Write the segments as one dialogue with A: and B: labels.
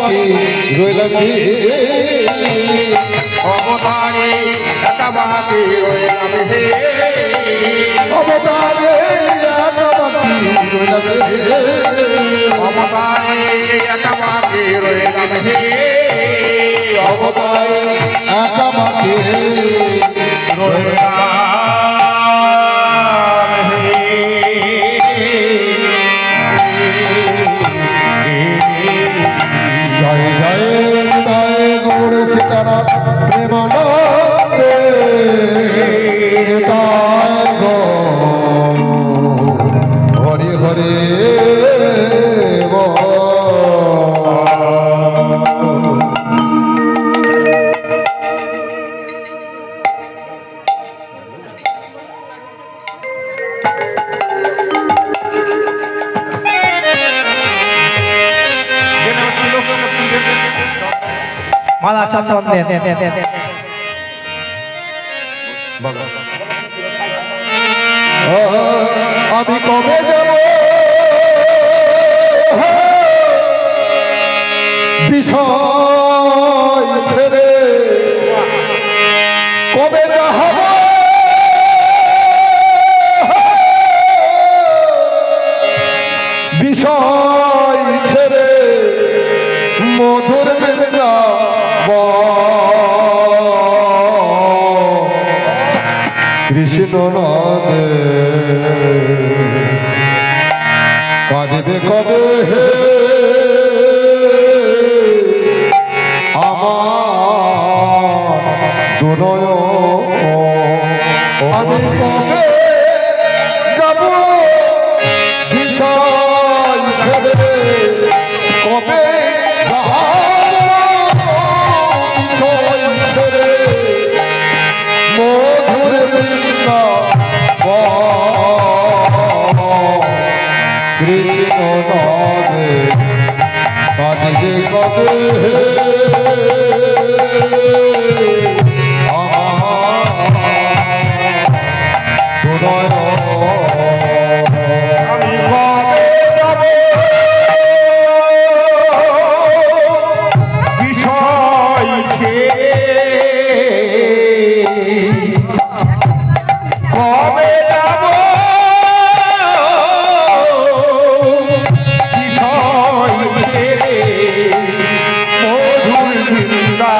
A: বাকি রইলাম
B: অবতারে একা বাকি রইলাম হে
A: অবতারে একা বাকি রইলাম
B: অবতারে একা বাকি রইলাম হে
A: অবতারে একা বাকি রইলাম জয় জয় জয় গৌর সীতারাম প্রেমানন্দে জয় গো হরি হরি
C: মালা চন্দন দেন
A: আমি কবে যাব বিষয় ছেড়ে কবে যাব বিষয় ছেড়ে মধুর বৃন্দা কৃষ্ণ নদে কাঁদিবে কবে হে আমার দুনয় আমি কবে যাব বিষয় ছেড়ে কবে মধুর বৃন্দা কৃষ্ণ নদে কাঁদিবে কবে
B: আমি কবে যাব বিষয় কবে যাব বিষয় মধুর বৃন্দা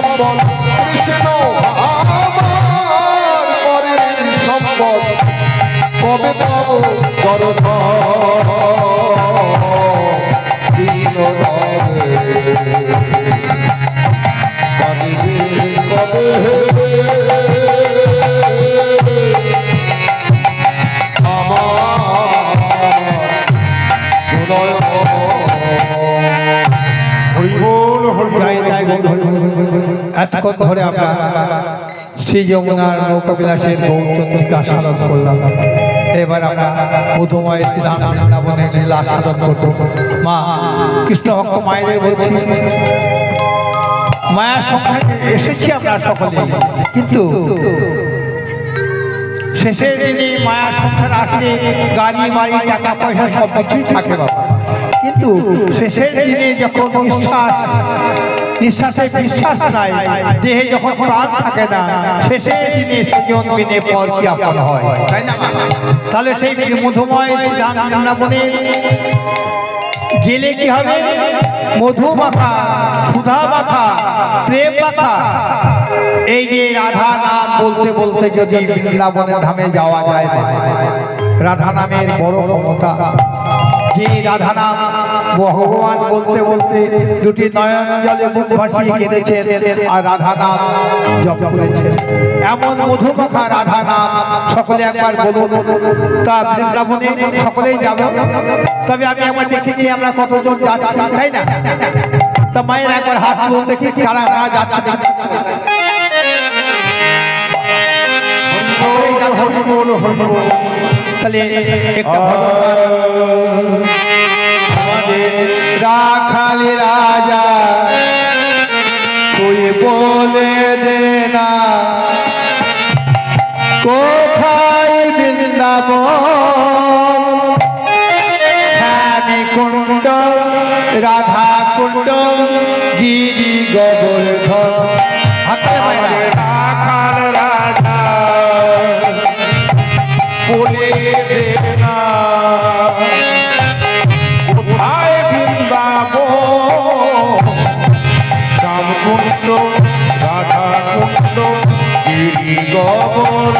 A: সম্বল কৃষ্ণ আমার পরের সম্বল কবে পাব দর্শন কৃষ্ণ কবে
B: হরিবোল হরিবোল
C: এতক্ষণ ধরে আমরা শ্রী যমুনার নৌকাবিলাসের গৌরচন্দ্রকে আস্বাদন করলাম। এবার আমরা মধুময় শ্রীরাম বৃন্দাবনের লীলা আস্বাদন করব। মা কৃষ্ণ ভক্ত মায়েদের বলছি, মায়ার সংখ্যায় এসেছি আমরা সকলে, কিন্তু শেষের দিনে মায়ার সংসার আসলে গাড়ি বাড়ি টাকা পয়সা সব কিছুই থাকে বাবা, কিন্তু শেষের দিনে যখন নিঃশ্বাসে বিশ্বাস নাই, দেহে যখন প্রাণ থাকে না, শেষের দিনে সেজন দিনে পর কি আপন হয়, তাই না? তাহলে সেই মধুময় বৃন্দাবনে গেলে কি হবে? মধু মাখা, সুধা মাখা, প্রেম মাখা এই যে রাধা নাম বলতে বলতে যদি বৃন্দাবনের ধামে যাওয়া যায়, রাধা নামের বড় ক্ষমতা। যে রাধা নাম ভগবান বলতে বলতে দুটি নয়ন জলে মুখ ভাসিয়ে কেঁদেছেন আর রাধা নাম জপ করেছেন। এমন মধুমাখা রাধা নাম সকলে একবার বলুন। তা বৃন্দাবনে সকলেই যাব, তবে আমি একবার দেখেছি আমরা কতজন যাচ্ছি, তাই না? তা মায়ের একবার হাত তুলুন দেখি কারা কারা যাচ্ছে। তাহলে একটা আমাদের রাখালি রাজা তুই বলে দে না কোথায় বৃন্দাবন, শ্যামী কুণ্ড রাধা কুণ্ড গিরি গোবর্ধন।
B: রাখাল রাজা বলে দে না কোথায় বৃন্দাবন, শ্যামকুণ্ড রাধা কুণ্ড গিরি গোবর্ধন।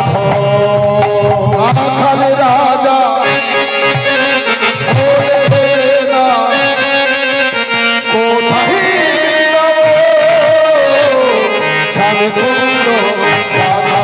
A: রাখাল রাজা বলে দে না কোথায় বৃন্দাবন, শ্যামকুণ্ড
C: রাধা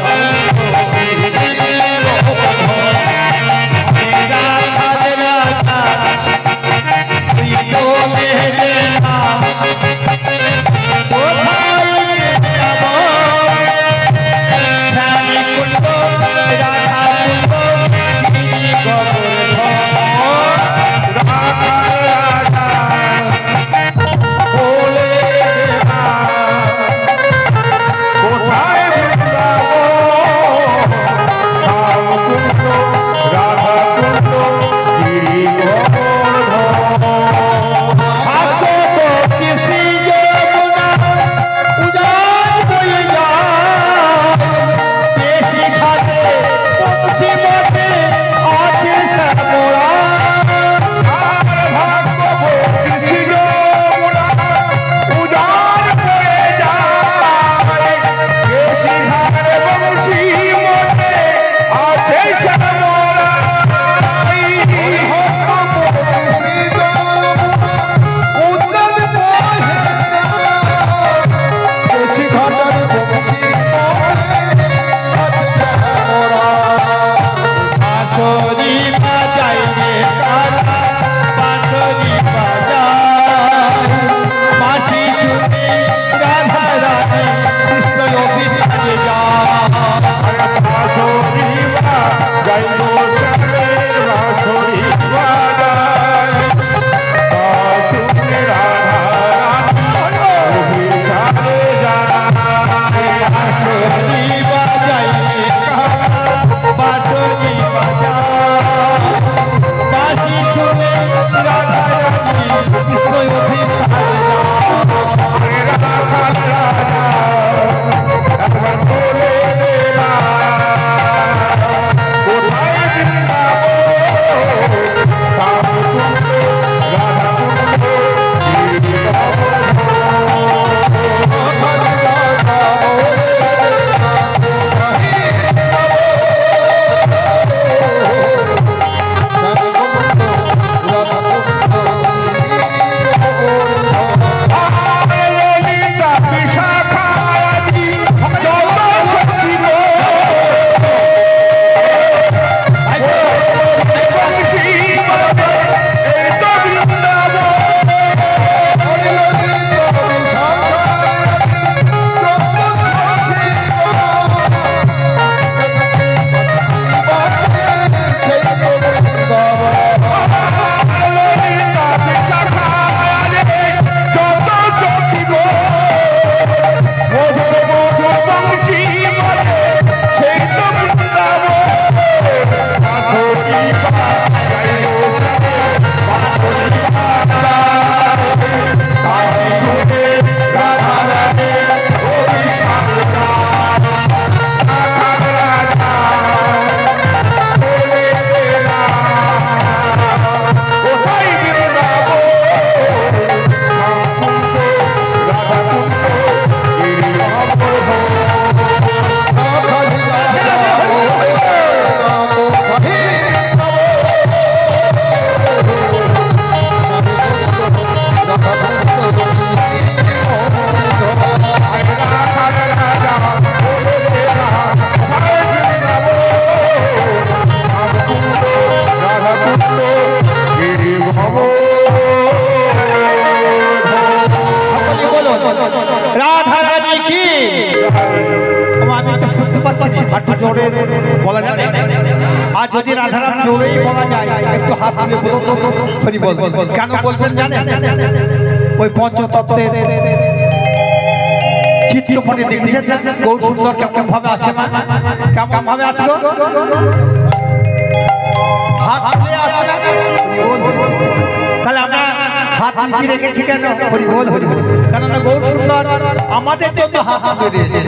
C: হাঁটু জোরে বলা যাবে, আর যদি রাধারাম জোরেই বলা যায় একটু হাত তুলে বলুন হরি বল। কেন বলবেন জানেন? ওই পঞ্চতত্ত্বের চিত্রপটে দেখেছেন না গৌর সুন্দর কেমন ভাবে আছে, মা কেমন ভাবে আছে গো? হাত তুলে আছে না? হরি বল। তাহলে আমরা হাত নিচে রেখেছি কেন? হরি বল হরি বল। কেননা গৌর সুন্দর আমাদের জন্য হাত তুলে দিয়েছে।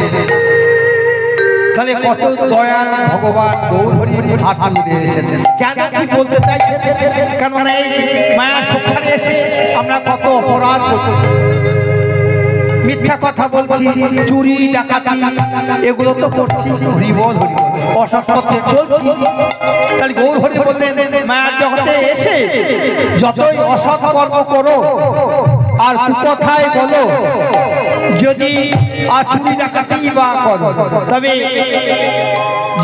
C: তাহলে কত দয়াল ভগবান গৌর হরি হাত তুলে দিয়েছেন। কেন কি বলতে চাইছেন? কেননা এই মায়ার সংসারে এসে আমরা কত অপরাধ করতে, মিথ্যা কথা বলছি, চুরি ডাকাতি এগুলো তো করছি, হরি বল হরি বল, অসৎ পথে চলছি। তাহলে গৌর হরি বললেন মায়ার জগতে এসে যতই অসৎ কর্ম করো আর কুকথায় বলো, যদি আর চুরি ডাকাতি বা করো, তবে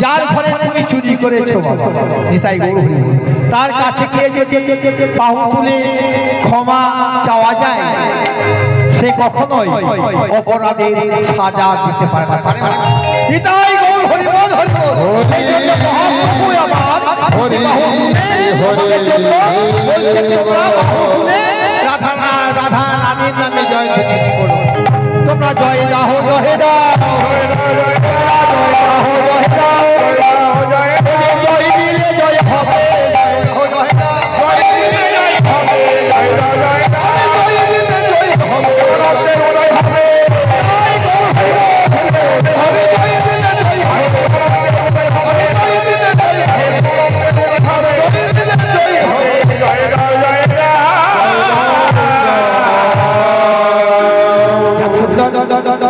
C: যার ঘরে তুমি চুরি করেছো বাবা নিতাই গৌর হরি বল, তার কাছে গিয়ে যদি বাহু তুলে ক্ষমা চাওয়া যায়, সে কখনোই অপরাধের সাজা দিতে পারে না, পারে না। নিতাই গৌর হরি বল হরি বল। এই জন্য মহাপ্রভু আমার
A: হরি
C: রাধা রানীর নামে জয় ধ্বনি করো। তোমরা জয় রাহো জয় রাহো জয় দিলে জয় হবে,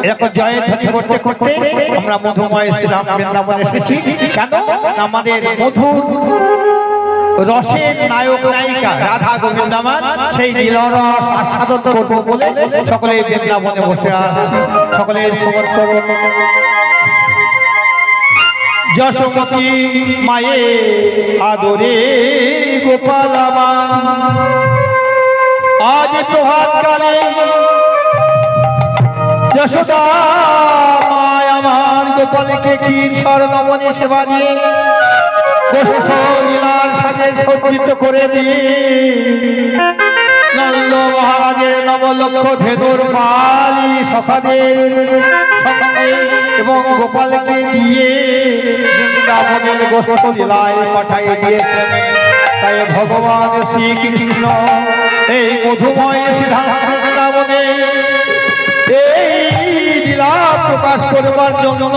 C: এরকম জয় ধ্বনি করতে করতে আমরা মধুময় শ্রীরাম বৃন্দাবনে এসেছি। কেন? আমাদের মধুর রসের নায়ক নায়িকা রাধা গোবিন্দামান সেই নীলরস আস্বাদন করবো বলে সকলে বৃন্দাবনে বসে আসছি। সকলে শ্রবণ করুন। যশোমতী মায়ে আদরে গোপাল আমার, আজ প্রভাত কালে যশোদা মায় আমার গোপালকে ক্ষীর স্বর্ণমণি সেবা দিয়ে লীলার সাথে সজ্জিত করে দিয়ে নন্দ মহারাজের নবলক্ষ ধেনুর পালি সখাদের সঙ্গে এবং গোপালকে দিয়ে বৃন্দাবনের গোষ্ঠ লীলায় পাঠাই দিয়েছেন। তাই ভগবান শ্রীকৃষ্ণ এই মধুময় বৃন্দাবনে এই লীলা প্রকাশ করবার জন্য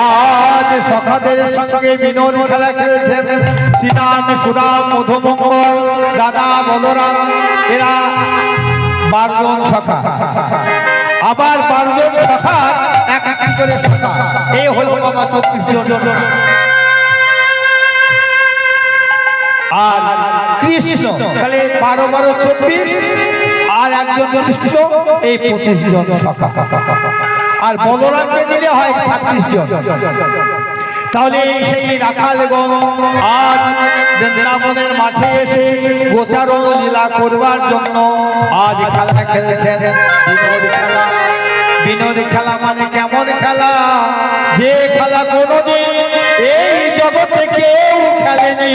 C: আজ সখাদের সঙ্গে বিনোদ খেলা খেলছেন। শ্রীরাম সুরাম মধুমঙ্গল দাদা বলরাম এরা 12 জন সখা, আবার 12 জন সখা এক এক করে সখা, এই হলো বাবা 24 জন। আর কৃষ্ণ তাহলে 12 12 24 আর একজন কৃষ্ণ, এই 25 জন সখা। আর বলরামকে দিলে হয় 26 জন। তাহলে সেই রাখালগণ আজ বৃন্দাবনের মাঠে এসে গোচারণ লীলা করবার জন্য আজ খেলা খেলছেন। বিনোদ খেলা, বিনোদ খেলা মানে কেমন খেলা? যে খেলা কোনোদিন এই জগতে কেউ খেলেনি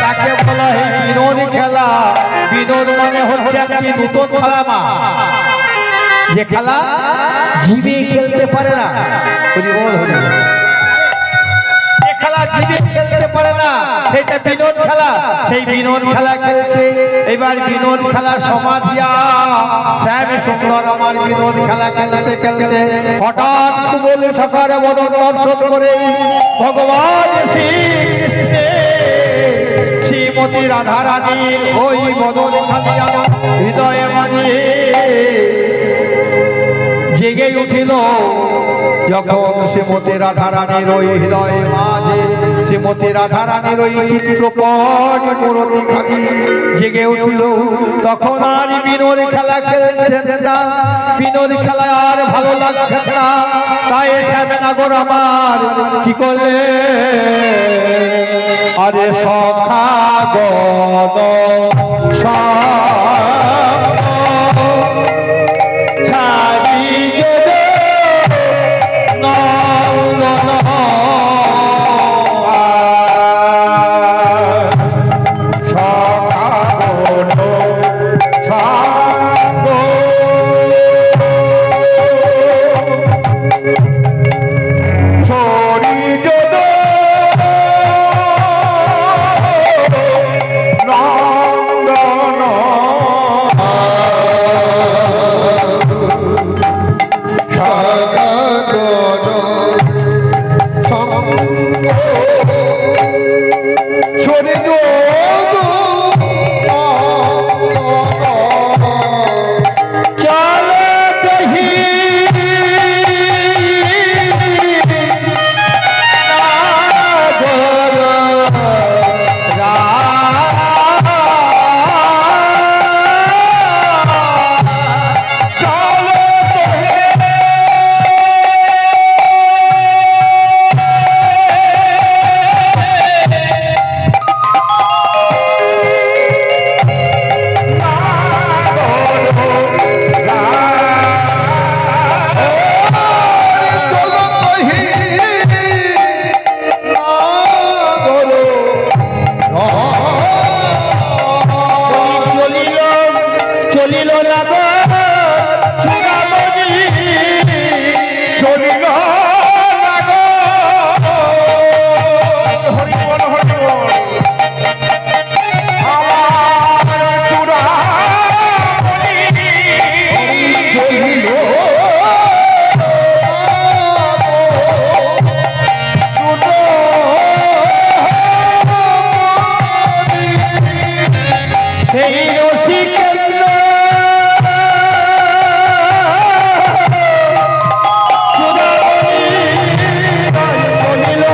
C: তাকে বলা হয় বিনোদ খেলা। বিনোদ মানে হচ্ছে একটি নতুন খেলা, মা যে খেলা জীবে খেলতে পারে না, হরি বল হরি বল। যে খেলা জীবে খেলতে পারে না সেটা বিনোদ খেলা। সেই বিনোদ খেলা খেলছে। এবার বিনোদ খেলা সমাধিয়া শ্যাম সুন্দর আমার বিনোদ খেলা খেলতে খেলতে হঠাৎ সুবল সকারে বদন দর্শন করে ভগবান শ্রীমতী রাধা রানীর ওই বদন খালিয়া হৃদয়ে মানিয়ে জেগে উঠিল। যখন শ্রীমতী রাধা রানীর ওই হৃদয়ে মাঝে শ্রীমতী রাধা রানীর ওই চিত্রপট মূরতি খালি জেগে উঠিল, তখন আর বিনোদ খেলা খেলছেন না, বিনোদ খেলা আর ভালো লাগছে না। তাই শ্যামনগর আমার কি করলে আরে সখা গণ ছাড়ি লাগো চূড়ামণি
B: চলিল লাগো হরি বল হরি বল আমার চূড়ামণি
A: চলিল
C: সেই রসিকেন্দ্র চূড়ামণি চলিল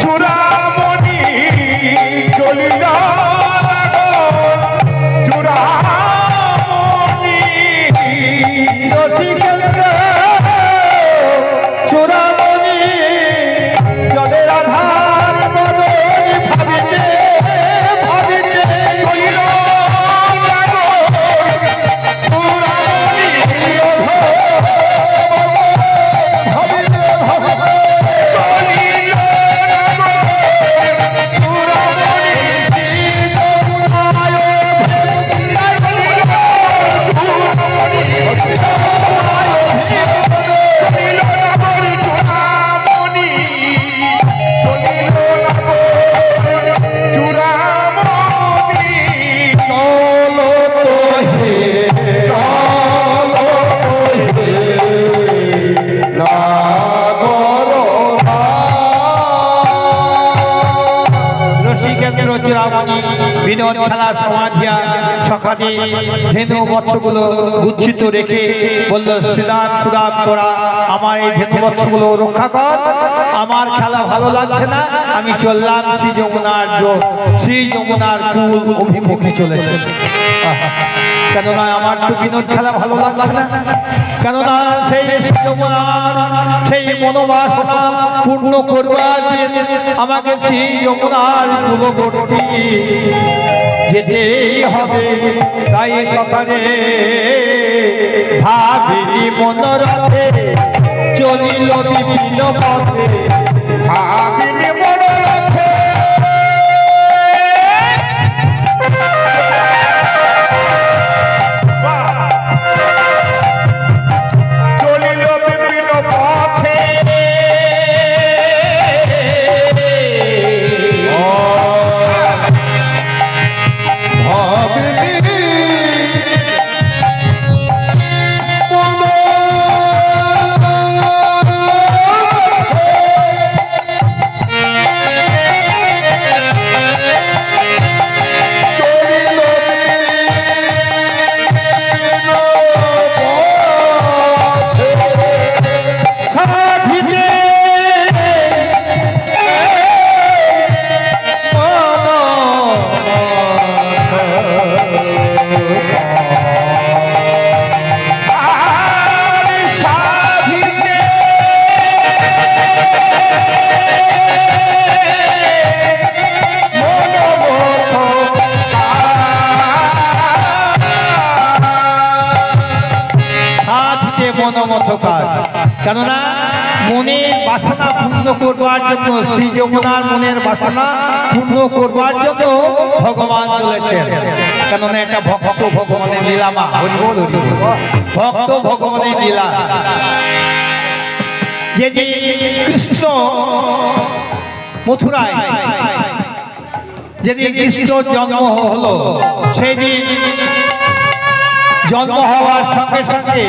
B: চূড়ামণি চলিল লাগো চূড়ামণি
C: রসিকেন্দ্র চূড়ামণি জলের আধার বদল ভাবিতে ভাবিতে
B: চলিল লাগো চূড়ামণি
C: ভাবিতে ভাবিতে
B: চলিল লাগো চূড়ামণি চলিল লাগো চূড়ামণি চলিল লাগো চূড়ামণি
A: চলো তো হে চলো তো হে নাগর
C: রসিকেন্দ্র চূড়ামণি বিনোদ খেলা সমাধিয়া সকালে ধেনু বৎসগুলো গুচ্ছিত রেখে বলল শ্রীদান সুদান তোরা আমার এই ধেনু বৎসগুলো রক্ষা কর আমার খেলা ভালো লাগছে না আমি চললাম শ্রী যমুনার কুল অভিমুখে চলেছে কেননা আমার তো বিনোদ খেলা ভালো লাগছে না কেননা সেই শ্রী যমুনার সেই মনোবাসনা পূর্ণ করবার আমাকে শ্রী যমুনার কুলবর্তী যেতেই হবে তাই সকালে ভাবিনি মনোরথে চলিল বিভিন্ন পথে
B: ভাবিনি মনোরথে চলিল বিভিন্ন পথে
A: ভাবিনি
C: সাধিতে
B: আর সাধিতে
C: সাধিতে মনোমত কাজ কেননা মনের বাসনা পূর্ণ করবার জন্য শ্রী যমুনার মনের বাসনা পূর্ণ করবার জন্য ভগবান চলেছেন কেননা এটা ভক্ত ভগবানের লীলামা হরিবল হরিবল ভক্ত ভগবানের লীলা যেদিন কৃষ্ণ মথুরায় যেদিন কৃষ্ণর জন্ম হলো সেই দিন জন্ম হওয়ার সঙ্গে সঙ্গে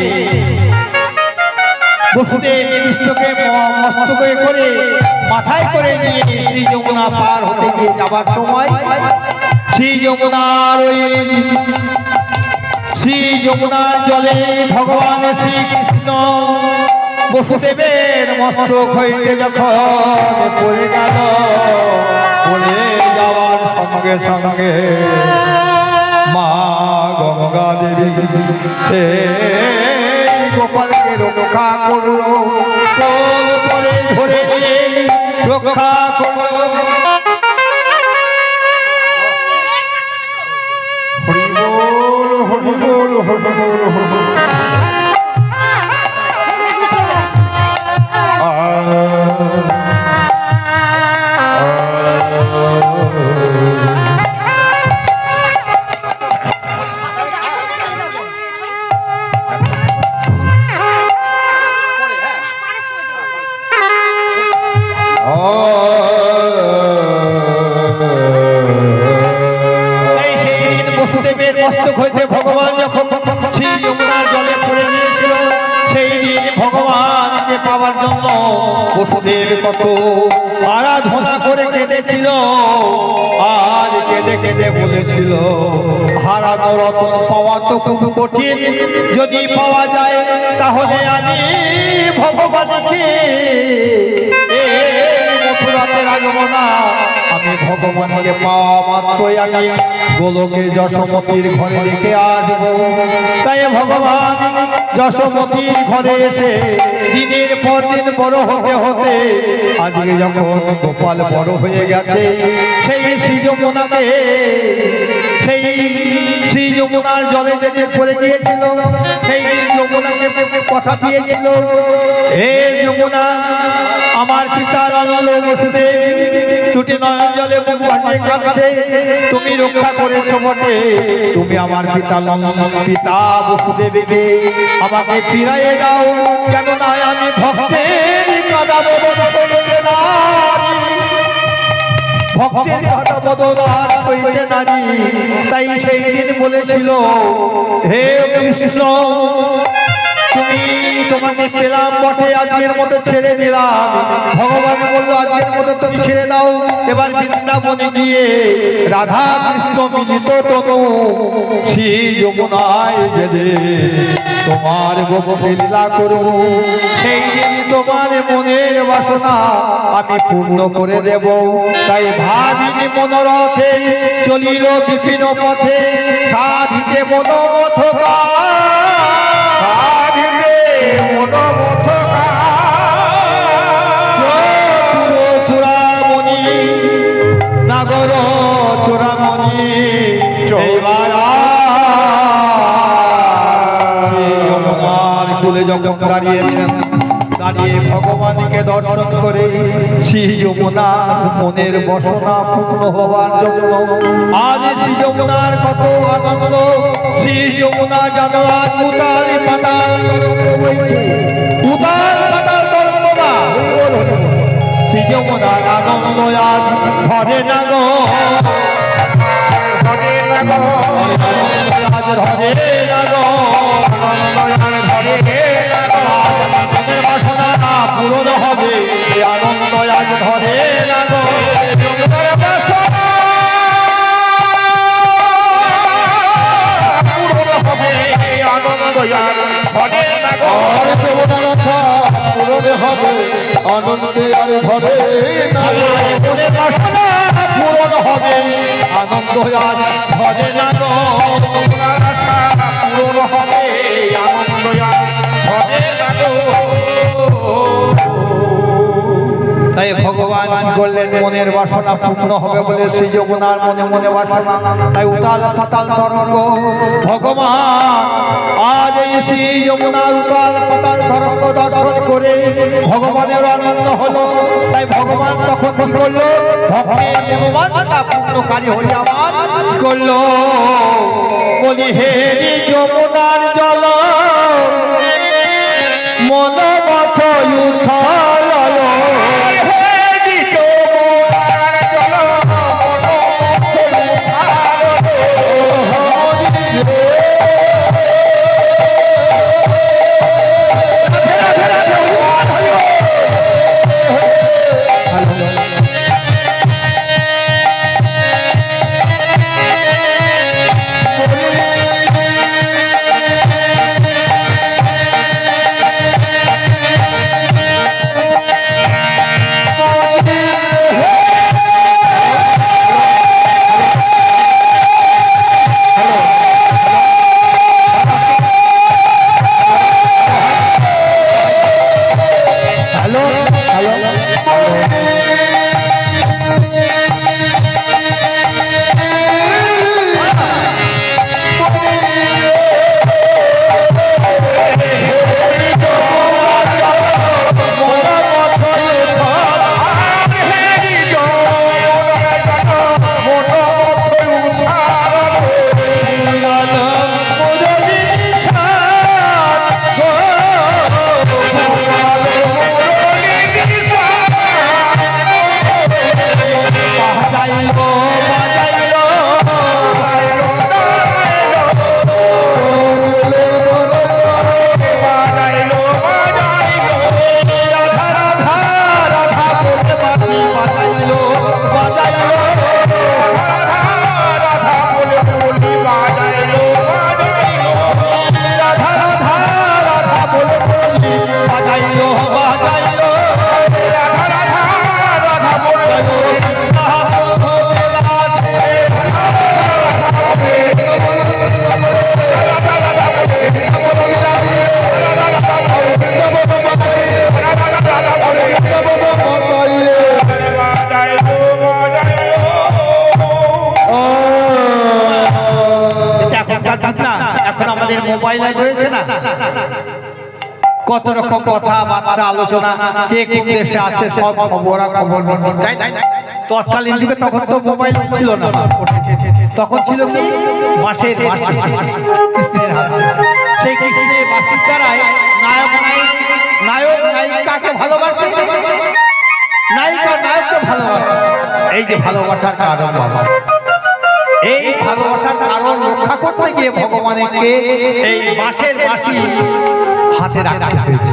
C: বসুদেব কৃষ্ণকে মস্তকে করে মাথায় করে নিয়ে শ্রী যমুনা পার হতে গিয়ে যাবার সময় শ্রী যমুনার জলে ভগবান শ্রীকৃষ্ণ বসুদেবের মস্তক হইতে যখন পড়ে গেল পড়ে যাওয়ার সঙ্গে সঙ্গে মা গঙ্গা দেবী গোপালকে রক্ষা করলো কোল করে ধরে রক্ষা করলো
B: হরি বল হরি বল হরি বল হরি বল
C: ভগবানকে পাওয়ার জন্য বসুদেব কত আরাধনা করে কেঁদেছিল, আর কেঁদে কেঁদে বলেছিল হারানো রতন পাওয়া তো খুব কঠিন, যদি পাওয়া যায় তাহলে আমি ভগবানকে মথুরাতে রাখবো না। আমি ভগবানকে পাওয়া মাত্রই আমি গোলকে যশোমতীর ঘরে রেখে আসবো। তাই ভগবান যশোমতীর ঘরে এসে দিনের পর দিন বড় হতে হতে আজকে যখন গোপাল বড় হয়ে গেছে, সেই শ্রী যমুনাকে, সেই শ্রী যমুনার জলে যেতে পড়ে গিয়েছিল, সেই যমুনাকে কথা দিয়েছিল, হে যমুনা আমার পিতার আনন্দ বসুদেব দুটি নয়ন জলে মুখ ভাসিয়ে কাঁদছে, তুমি রক্ষা করেছো বটে, তুমি আমার পিতা বসুদেবকে আমাকে ফিরাইয়ে দাও, কেন না আমি ভক্তের কাঁদাবো ভক্তের কথা বদলার হইতে নারী। তাই সেই দিন বলেছিল হে কৃষ্ণ তুমি তোমাকে পেলাম বটে, আজকের মতো ছেড়ে দিলাম। ভগবান বললো আজকের মতো তুমি ছেড়ে দাও, এবার বৃন্দাবনে গিয়ে রাধা কৃষ্ণ মিলিত তনু শ্রী যমুনায় যেতে তোমার গোপনে লীলা করব, সেই দিন তোমার মনের বাসনা আমি পূর্ণ করে দেব। তাই ভাবিনি মনোরথে চলিল বিভিন্ন পথে, সাধিতে মনোমথ চূড়ামণি নাগর চূড়ামণি এইবার যমুনার কূলে যখন দাঁড়িয়েছেন, দাঁড়িয়ে ভগবানকে দর্শন করে শ্রী যমুনার মনের বাসনা পূর্ণ হওয়ার জন্য আজ শ্রী যমুনার কত আনন্দ। শ্রী যমুনা জানো আজ উতাল পাতাল বইছে, উতাল পাতাল তরঙ্গা, শ্রী যমুনার আনন্দ আজ ধরে না গো, ধরে না গো, আজ ধরে না গো, বাসনা পূরণ হবে, আনন্দ আজ ধরে না গো,
A: আনন্দে আর ধরে
C: বাসনা পূরণ হবে, আনন্দ আজ ধরে না গো, পূরণ হবে, আনন্দ আজ ধরে না গো। তাই ভগবান কি করলেন, মনের বাসনা পূর্ণ হবে বলে শ্রী যমুনার মনে মনে বাসনা, তাই উতাল পাতাল তরঙ্গ ভগবান আজ এই শ্রী যমুনার উতাল পাতাল তরঙ্গ দর্শন করে ভগবানের আনন্দ হলো। তাই ভগবান তখন কি করলো, ভক্তের মনোবাঞ্ছা পূর্ণকারী হয়ে আমার কি করলো, বলি হে যমুনার জল মনোমথ উথাল আমাদের মোবাইলে রয়েছে না, কত রকম কথাবার্তা আলোচনা, কে কোন দেশে আছে সব খবর তাই না? তৎকালীন যুগে তখন তো মোবাইল ছিল না, তখন ছিল কি মাসের মাসি কৃষ্ণের হাতে। সেই কৃষ্ণের বাসির দ্বারাই নায়ক নায়িকাকে ভালোবাসে, নায়িকা নায়ককে ভালোবাসে। এই যে ভালোবাসার কারণ বাবা, এই ভালোবাসার কারণ রক্ষা করতে গিয়ে ভগবানকে এই মাসের মাসি হাতে রাখতে হয়েছে।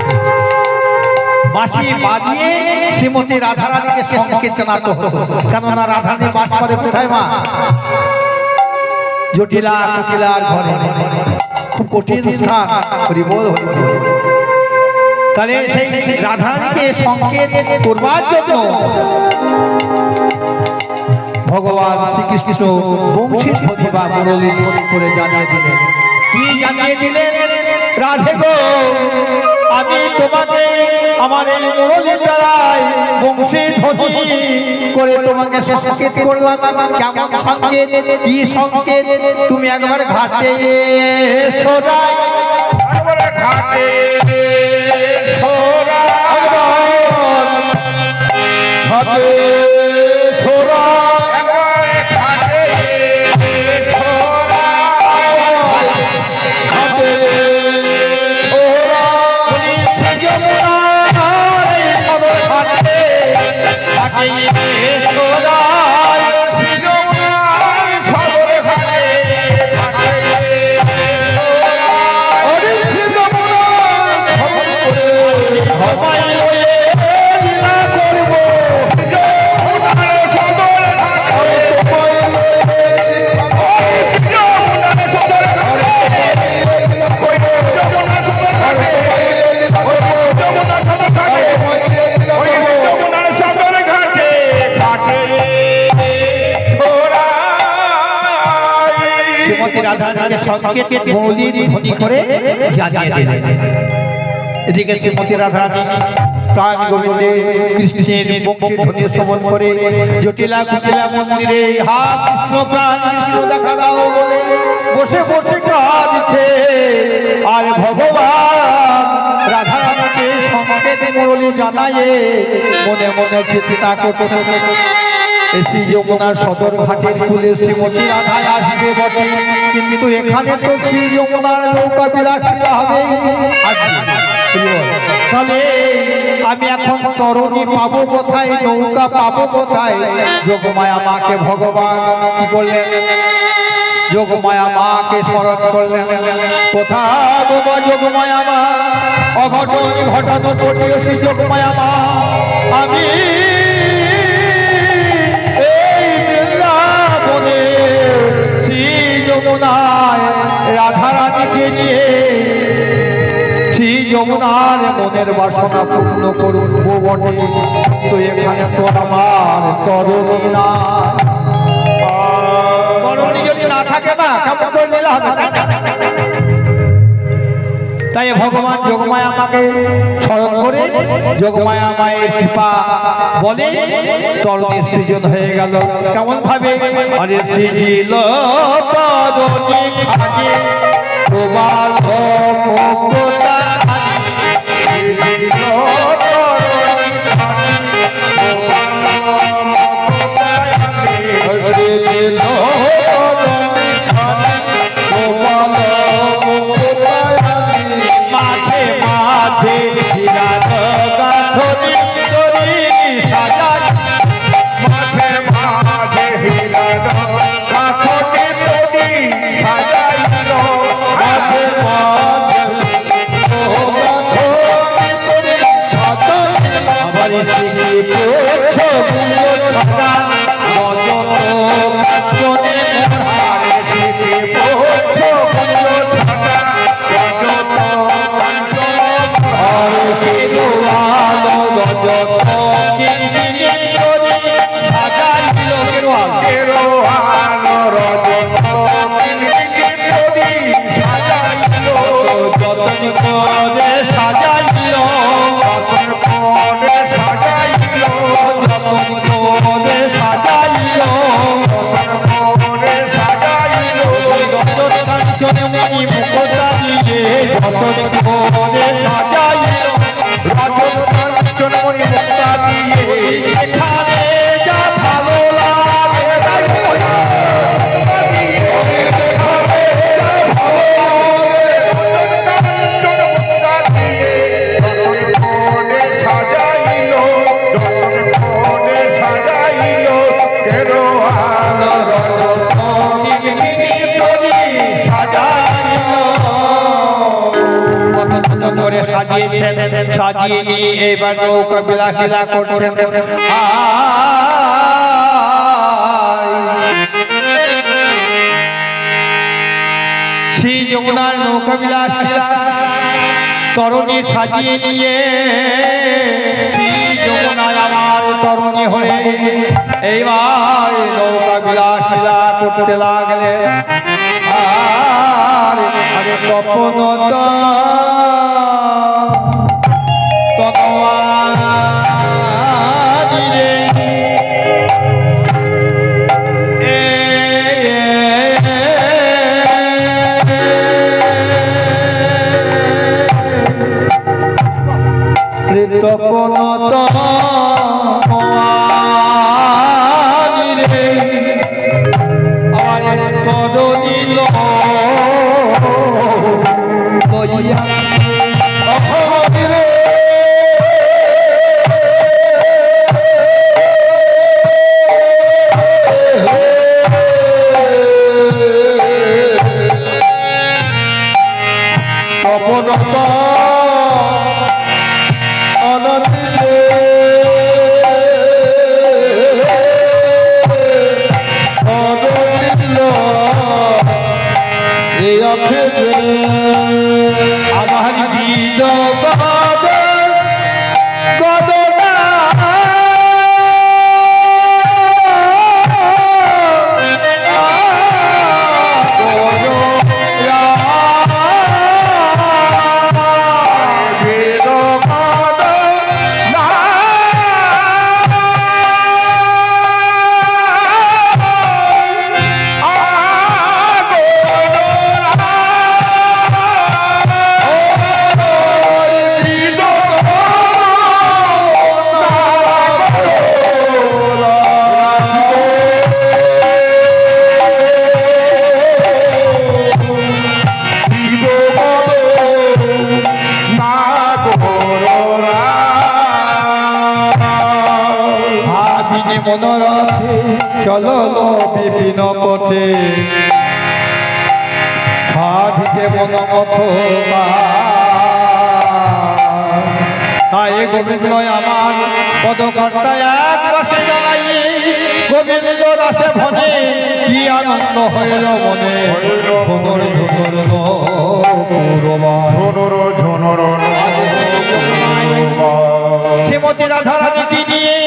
C: বাঁশি বাজিয়ে শ্রীমতী রাধারানীকে সংকেত জানাতে হতো, কেননা রাধারানী বাস করে কোথায় মা? জটিলা কুটিলার ঘরে, খুব কঠিন স্থান। হরিবোল হরিবোল। তাহলে সেই রাধারানীকে সংকেত করবার জন্য ভগবান শ্রীকৃষ্ণ বংশী ধ্বনি বা মুরলী ধ্বনি করে জানিয়ে দিলেন। কি জানিয়ে দিলেন? রাধে গো, আমি তোমাকে আমার এই মুরলী দ্বারাই বংশী ধ্বনি করে তোমাকে সংকেত করলাম। কেমন সংকেত? কি সংকেত? তুমি একবার ঘাটে এসো রাই,
B: ঘাটে
A: ঘাটে সোরা
C: রাধারানীকে সংকেত মুরলী ধ্বনি করে জানিয়ে দিলেন। এদিকে শ্রীমতী রাধারানী প্রাণ গোবিন্দে কৃষ্ণের বংশী ধ্বনি শ্রবণ করে জটিলা কুটিলা মন্দিরে হা কৃষ্ণ প্রাণ কৃষ্ণ দেখা দাও বলে বসে বসে কাঁদছে। আর ভগবান রাধারানীকে সংকেত মুরলী জানায়ে মনে মনে চিন্তা করতে শ্রী যমুনার সদর ঘাটের কুলে শ্রীমতী রাধায় আসবে বটে, কিন্তু এখানে তো শ্রী যমুনার নৌকা বিলাসিতা হবে। তাহলে আমি এখন তরণী পাবো কোথায়, নৌকা পাবো কোথায়? যোগমায়া মাকে ভগবান কি করলেন? যোগমায়া মাকে স্মরণ করলেন। কোথায় বাবা যোগমায়া মা? অঘটন ঘটানো পটিও শ্রী যোগমায়া মা। আমি যমুনায় রাধারানীকে নিয়ে শ্রী যমুনার মনের বাসনা পূর্ণ করব বটে, তো এখানে তো আমার তরণী না। তরণী যদি না থাকে না কেমন করে নিলে হবে? তাই ভগবান যোগমায়া মাকে স্মরণ করে যোগমায়া মায়ের কৃপা বলে তরণীর সৃজন হয়ে গেল। কেমন ভাবে? আরে সৃজিল তরণী খানি প্রবাল মুক্তা Oh নতুন করে সাজিয়েছেন, সাজিয়ে নিয়ে এবার নৌকা বিলাসিলা করছেন। শ্রী যমুনার নৌকা বিলাসিলা তরণী সাজিয়ে নিয়ে শ্রী যমুনায় আমার তরণী হয়ে এইবার নৌকা বিলাসিলা করতে লাগলে। আরে তপন তপন আমার তরণী লইয়া অপরত অনন্তে অনন্তিল এই অক্ষে আমার বীজ গদনা মনোরথে চলো বিপিন পথে সাধিতে মনমথ তাই গোবিন্দ আমার পদকর্তায় এক পাশে দাঁড়াই গোবিন্দ রাসে ভনে কি আনন্দ হইল মনে ঝুনুর ঝুনুর
B: ঝুনুর
C: শ্রীমতী রাধারানীকে নিয়ে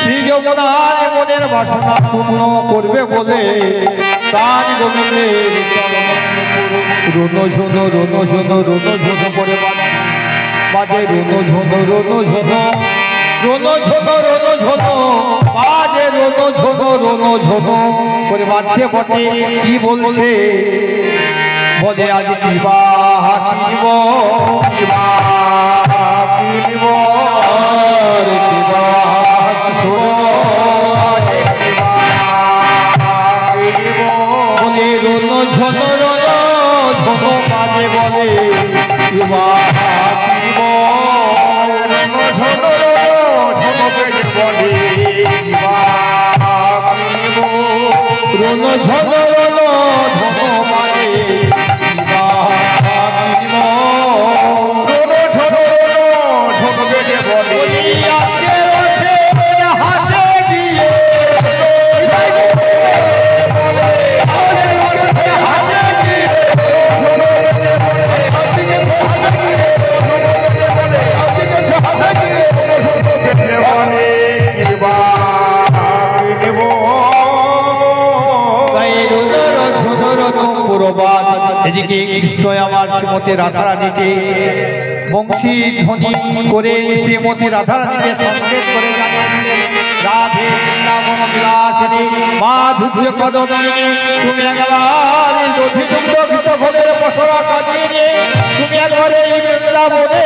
C: শ্রী যমুনার মনের বাসনা পূর্ণ করবে বলে তার গোবিন্দের রুনো ঝুনো রুনো ঝুনো রুনো ঝুনো করে বাজে রুনো ঝুনো রুনো ঝুনো রুনো ঝুনো রুনো ঝুনো বাজে রুনো ঝুনো রুনো ঝুনো করে বাজছে বটে কি বলছে বলে আজ কিবা কিনব কিবা কিনব কিবা বলে রোনো ঝনো রোনো ঝনো বাজে বলে কিবা কিনব
B: ঝনো ঝনো বেজে বলে কিবা কিনব
C: রোনো ঝনো রোনো ঝনো বাজে কিবা কিনব
B: ঝনো ঝনো ঝনো বেজে বলে
C: হাতে দিয়ে এদিকে কৃষ্ণ আমার শ্রীমতী রাধারানীকে বংশী ধ্বনি করে শ্রীমতী রাধারানীকে সংকেত করে জানিয়ে রাধে বৃন্দাবন বিলাসিনী মাধুর্য কদমিনী তুমি একবার দধিযুক্ত ঘৃত ঘোরের পসরা কাটিয়ে নিয়ে তুমি একবারে এই বৃন্দাবনে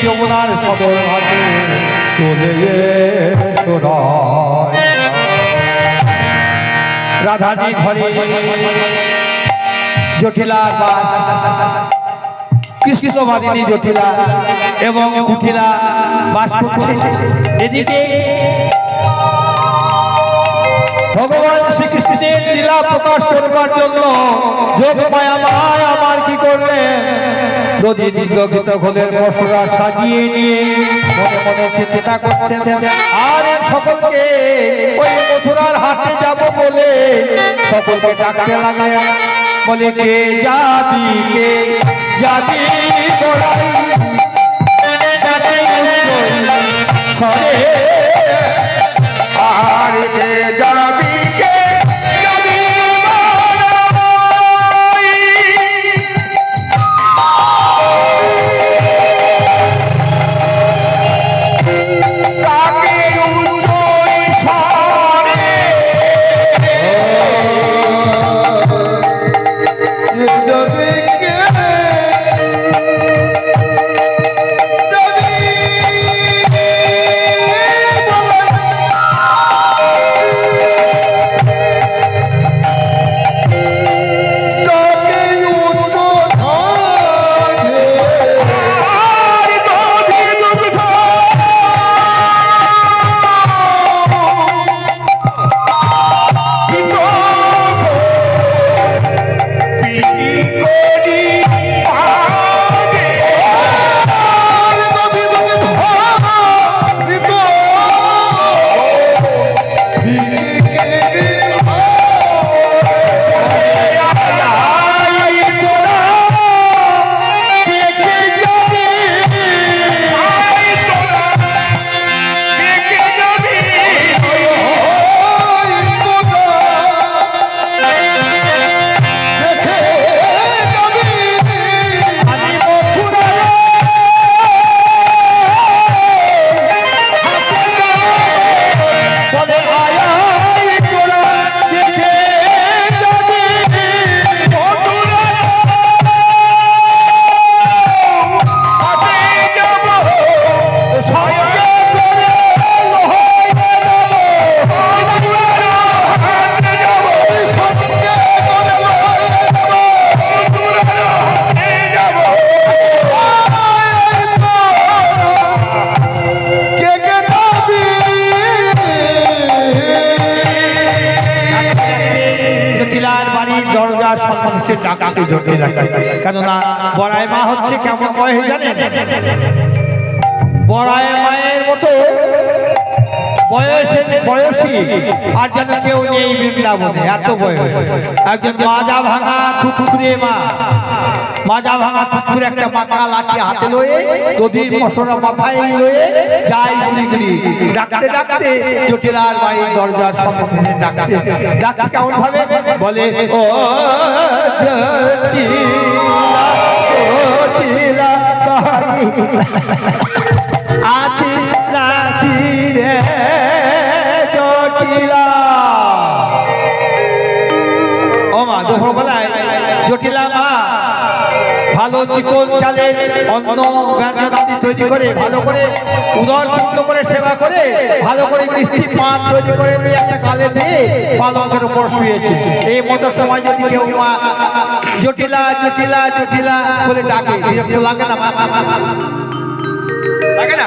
C: যমুনার সদর ঘাটে চলে রাধানী ঘরে জটিলা বাস কৃষ্ণবাদিনী জটিলা এবং কুটিলা বাস করছে। এদিকে ভগবান শ্রীকৃষ্ণের লীলা প্রকাশ করবার জন্য যোগ মায়ামায় আমার কি করলেন নদী দীর্ঘিত ঘোলের মশলা সাজিয়ে নিয়ে মনে মনে চিন্তা করছেন আর সকলকে ওই মথুরার হাটে যাব বলে সকলকে ডাকতে লাগলেন বলে কে যাবি তোরাই
B: আর কে যাবি কে যাবি বলাই। তাকে উচ্চ স্বরে
C: কেননা বড়াই মা হচ্ছে কেমন বয়স জানেন বড়াই মায়ের মতো বয়সী আর যেন কেউ নেই বৃন্দাবনে এত বয়স একজন মাজা ভাঙা থুথুরে মাজা ভাঙা থুথুরে একটা মাথা লাঠি হাতে লয়ে নদীর মশলা মাথায় লয়ে যায় গুলি ডাকতে ডাকতে জটিলার বাড়ির দরজার সম্মুখে ডাকতে কেমন ভাবে বলে ও জটিলা আছি রাখি রে জটিলা ও মা দুপুরবেলায় জটিলা মা ভালো চিকন চালের অন্ন ব্যঞ্জনাদি তৈরি করে ভালো করে উদর পূর্ণ করে সেবা করে ভালো করে মিষ্টি পান তৈরি করে দিয়ে একটা গালে দিয়ে পালকের উপর শুয়েছে এই মতো সময় যদি কেউ মা জটিলা জটিলা জটিলা বলে ডাকে বিরক্ত লাগে না লাগে না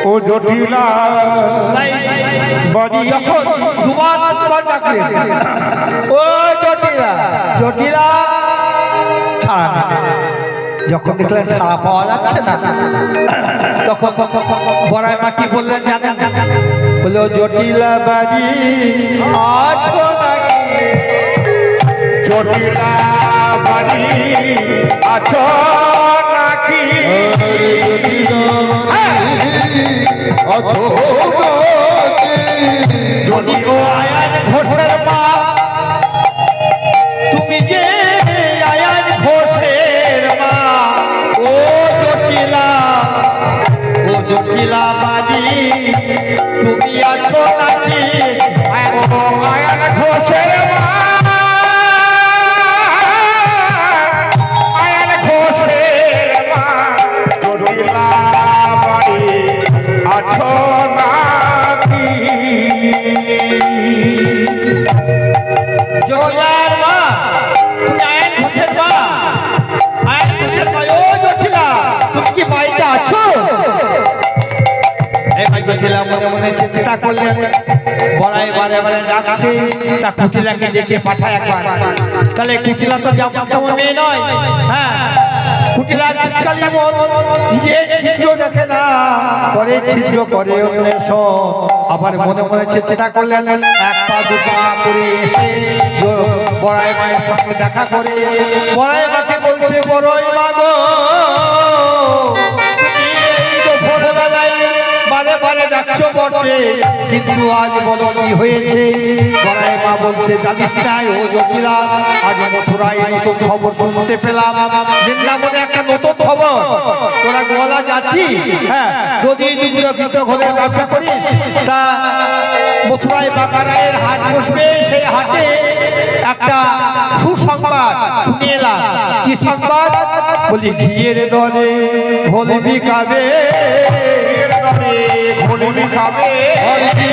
B: ও জটিলা
C: বাড়ি যখন দুবার ডাকলেন ও জটিলা জটিলা ছাড়া যখন দেখলেন ছাড়া পাওয়া যাচ্ছে না তখন বড়াই মা কি বললেন জানেন বললো জটিলা বাড়ি আছো নাকি
B: জটিলা বাড়ি আছো নাকি
C: যদি ও আয়ান ঘোষের মা তুমি যে আয়ান ঘোষের মা ও জটিলা বাড়ি তুমি আছো নাকি
B: আয়ান ঘোষের মা আয়ান ঘোষের মা জটিলা বাড়ি আছো নাকি
C: জটিলার মা তুমি আয়ান ঘোষের মা আয়ান ঘোষের মা ও জটিলা তুমি কি বাড়িতে আছো জটিলা মনে মনে চিন্তা করলেন বড়াই বারে বারে ডাকছে, তা কুটিলাকে ডেকে পাঠায় একবার। তাহলে কুটিলা তো যেমন মেয়ে নয়, হ্যাঁ কুটিলা শীতকালী মন নিজে ছিদ্র দেখে না, করে ছিদ্র করে অন্যের সব। আবার মনে মনে চিন্তা করলেন এক পা দু পা করে এসে বড়াই মায়ের সঙ্গে দেখা করে বড়াই মাকে বলছে, বড়াই মা গো বারে বারে ডাকছো বটে, কিন্তু আজ বলো কি হয়েছে? বড়াই মা বলছে, জানিস না ও জটিলা, আজ মথুরায় নতুন খবর শুনতে পেলাম, বৃন্দাবনে একটা নতুন খবর, তোরা গোয়ালা যাচ্ছি, হ্যাঁ যদি গীত ঘরের ব্যবসা করিস তা মথুরায় বাঁকা রায়ের হাট বসবে, সেই হাটে একটা সুসংবাদ শুনে এলাম। কি সংবাদ? বলি ঘিয়ের দলে ভোলবি কাবে,
B: ভোলবি খাবে,
C: ভোলবি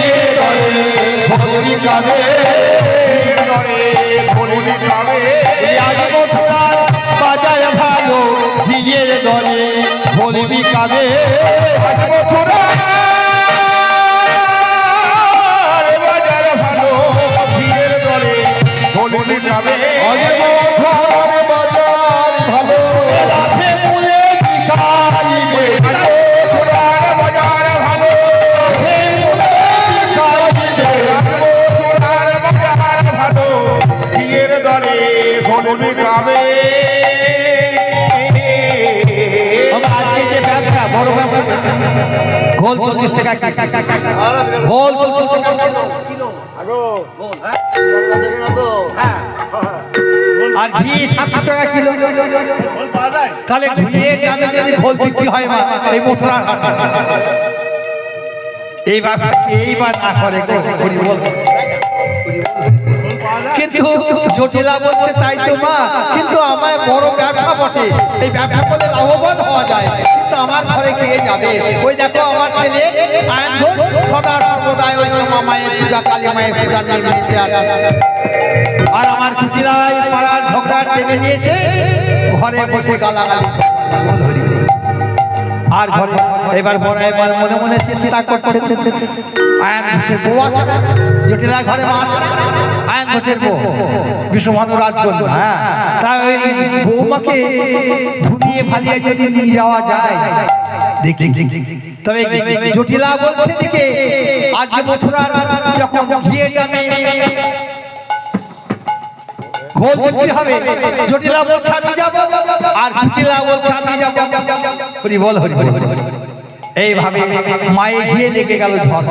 C: কাবে,
B: ভোলবি খাবে,
C: আজ মথুরার বাজায় ভালো, ঘিয়ের দলে ভোলবি কাবে,
B: আজ মথুরার বাজার ভালো, ঘিয়ের দলে ভোলবি খাবে,
C: আজ মথুরার বাজার ভালো, রাধে মুলে ভিখারিবে,
B: মথুরার বাজার ভালো,
C: রাধে মুলে ভিখারিবে,
B: মথুরার বাজার ভালো, ঘিয়ের দলে ভোলবি খাবে।
C: আমার আজকে যে ব্যবসা বড় ব্যবসা, ঘোল 40 টাকা ঘোল 40 টাকা কিলো, আর ঘি 700 টাকা কিলো। তাহলে ঘুরিয়ে গ্রামে যদি ঘোল বিক্রি হয় মা এই মথুরার হাটে, এই ব্যবসা এইবার না করে গো, হরি বল। কিন্তু জটিলা বলছে তাই তো মা, কিন্তু আমার বড় ব্যবসা বটে, এই ব্যবসা করলে লাভবান হওয়া যায়, কিন্তু আমার ঘরে কে যাবে? ওই দেখো আমার ছেলে আয়ন সদা সর্বদাই ওই মা মায়ের পূজা, কালী মায়ের পূজা নিয়ে নিতে আছে, আর আমার কুটিলাই পাড়ার ঝগড়া টেনে নিয়েছে, ঘরে বসে গালাগালি আর ঘরে। এবার বড়াই মনে মনে চিন্তা করছে, আয়ন ঘোষের বউ আছে না, জটিলা ঘরে মা আছে না, আয়ন ঘোষের বউ বিশ্বভানু রাজকন্যা, হ্যাঁ তাই ওই বৌমাকে ভুলিয়ে ভালিয়ে যদি নিয়ে যাওয়া যায় দেখি। তবে জটিলা বলছে দিকে আজকে মথুরার যখন ঘিয়ে যাবে ঘোল বিক্রি হবে, জটিলা বলছে আমি যাবো, আর জটিলা বলছে আমি যাবো, হরি বল হরি বল। এইভাবে মায়ে ঘিয়ে লেগে গেল ঝড়,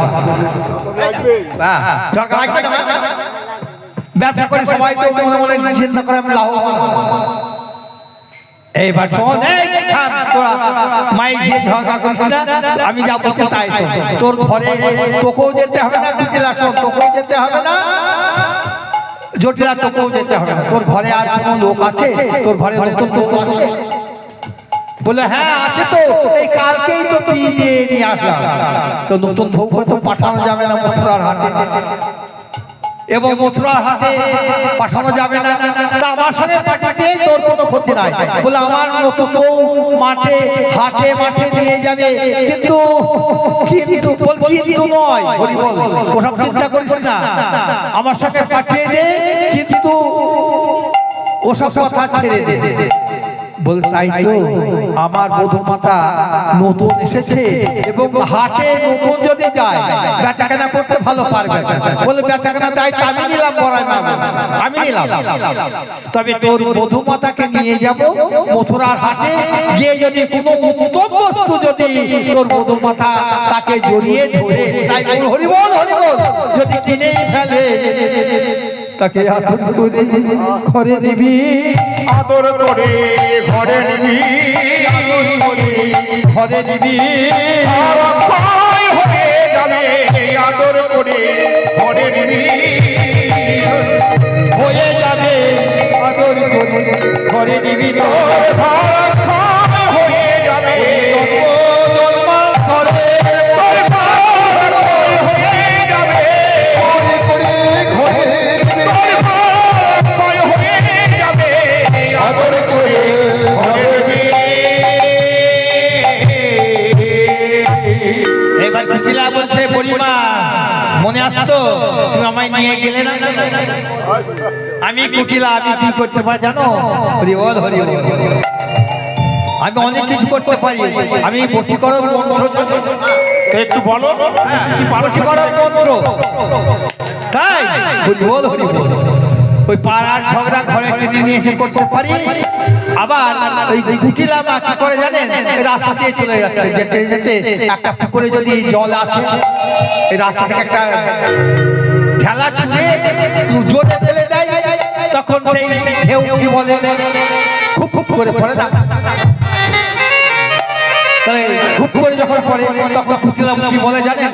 C: ব্যবসা করে সবাই তো মনে মনে চিন্তা করে আমি লাভবান হব। এইবার শোন, এই থাম তোরা, মায়ে ঘিয়ে ঝগড়া করিস না, আমি যা বলছি তাই শোন। তোর ঘরে তোকেও যেতে হবে না, জটিলা শোন তোকেও যেতে হবে না, জটিলা তোকেও যেতে হবে না। তোর ঘরে আর কোনো লোক আছে? তোর ঘরে নতুন লোক আছে? বলে হ্যাঁ আছে তো, এই কালকেই তো বিয়ে দিয়ে নিয়ে আসলাম। তো নতুন বউকে তো পাঠানো যাবে না মথুরার হাটে, এবং মথুরার হাটে পাঠানো যাবে না, তা আমার সঙ্গে পাঠিয়ে তোর কোনো ক্ষতি নাই। বলে আমার নতুন বউ মাঠে হাটে মাঠে নিয়ে যাবে, কিন্তু কিন্তু বল কিন্তু নয়, হরি বল, ওসব চিন্তা করিস না, আমার সঙ্গে পাঠিয়ে দে, কিন্তু ওসব কথা ছেড়ে দে। বল তাই তো, আমার বধূমাতা নতুন এসেছে এবং হাটে নতুন যদি যায় বেচাকেনা করতে ভালো পারবে, বলে বেচাকেনা দায়িত্ব আমি নিলাম, বড়াই মা আমি নিলাম। তবে তোর বধূমাতাকে নিয়ে যাব মথুরার হাটে, গিয়ে যদি কোনো উত্তম বস্তু যদি তোর বধূমাতা তাকে জড়িয়ে ধরে, তাই হরি বল যদি কিনেই ফেলে, তাকে আদর করে ঘরে নিবি,
B: আদর করে ঘরে নিবি,
C: আদর করে ঘরে নিবি,
B: আর অক্ষয় হয়ে যাবে, আদর করে ঘরে নিবি,
C: হয়ে যাবে আদর করে ঘরে নিবি,
B: অক্ষয় হয়ে যাবে,
C: জন্মা করে
B: তোর ভার হয়ে যাবে,
C: ঘরে করে ঘরে নিবি,
B: তোর ভার হয়ে যাবে, আদর করে ঘরে নিবি।
C: এবার কুটিলা আমায় নিয়ে গেলে না আমি কুটিলা আমি কি করতে পারি জানো হরি বল হরি বল আমি অনেক কিছু করতে পারি আমি বশীকরণ মন্ত্র জানি
B: একটু বলো কি পারো
C: বশীকরণ মন্ত্র তাই হরি বল হরি বল ওই পাড়ার ঝগড়া ঘরে টেনে নিয়ে এসে করতে পারি আবার ওই কুটিলা মা কি করে জানেন এই রাস্তা দিয়ে চলে যাচ্ছে যেতে যেতে একটা পুকুরে যদি জল আছে এই রাস্তা থেকে একটা ঢেলা ছুঁড়ে জোরে ফেলে দেয় তখন সেই ঢেউ কি বলে খুব খুব করে পড়ে না তাহলে খুব করে যখন পড়ে তখন কুটিলা কি বলে জানেন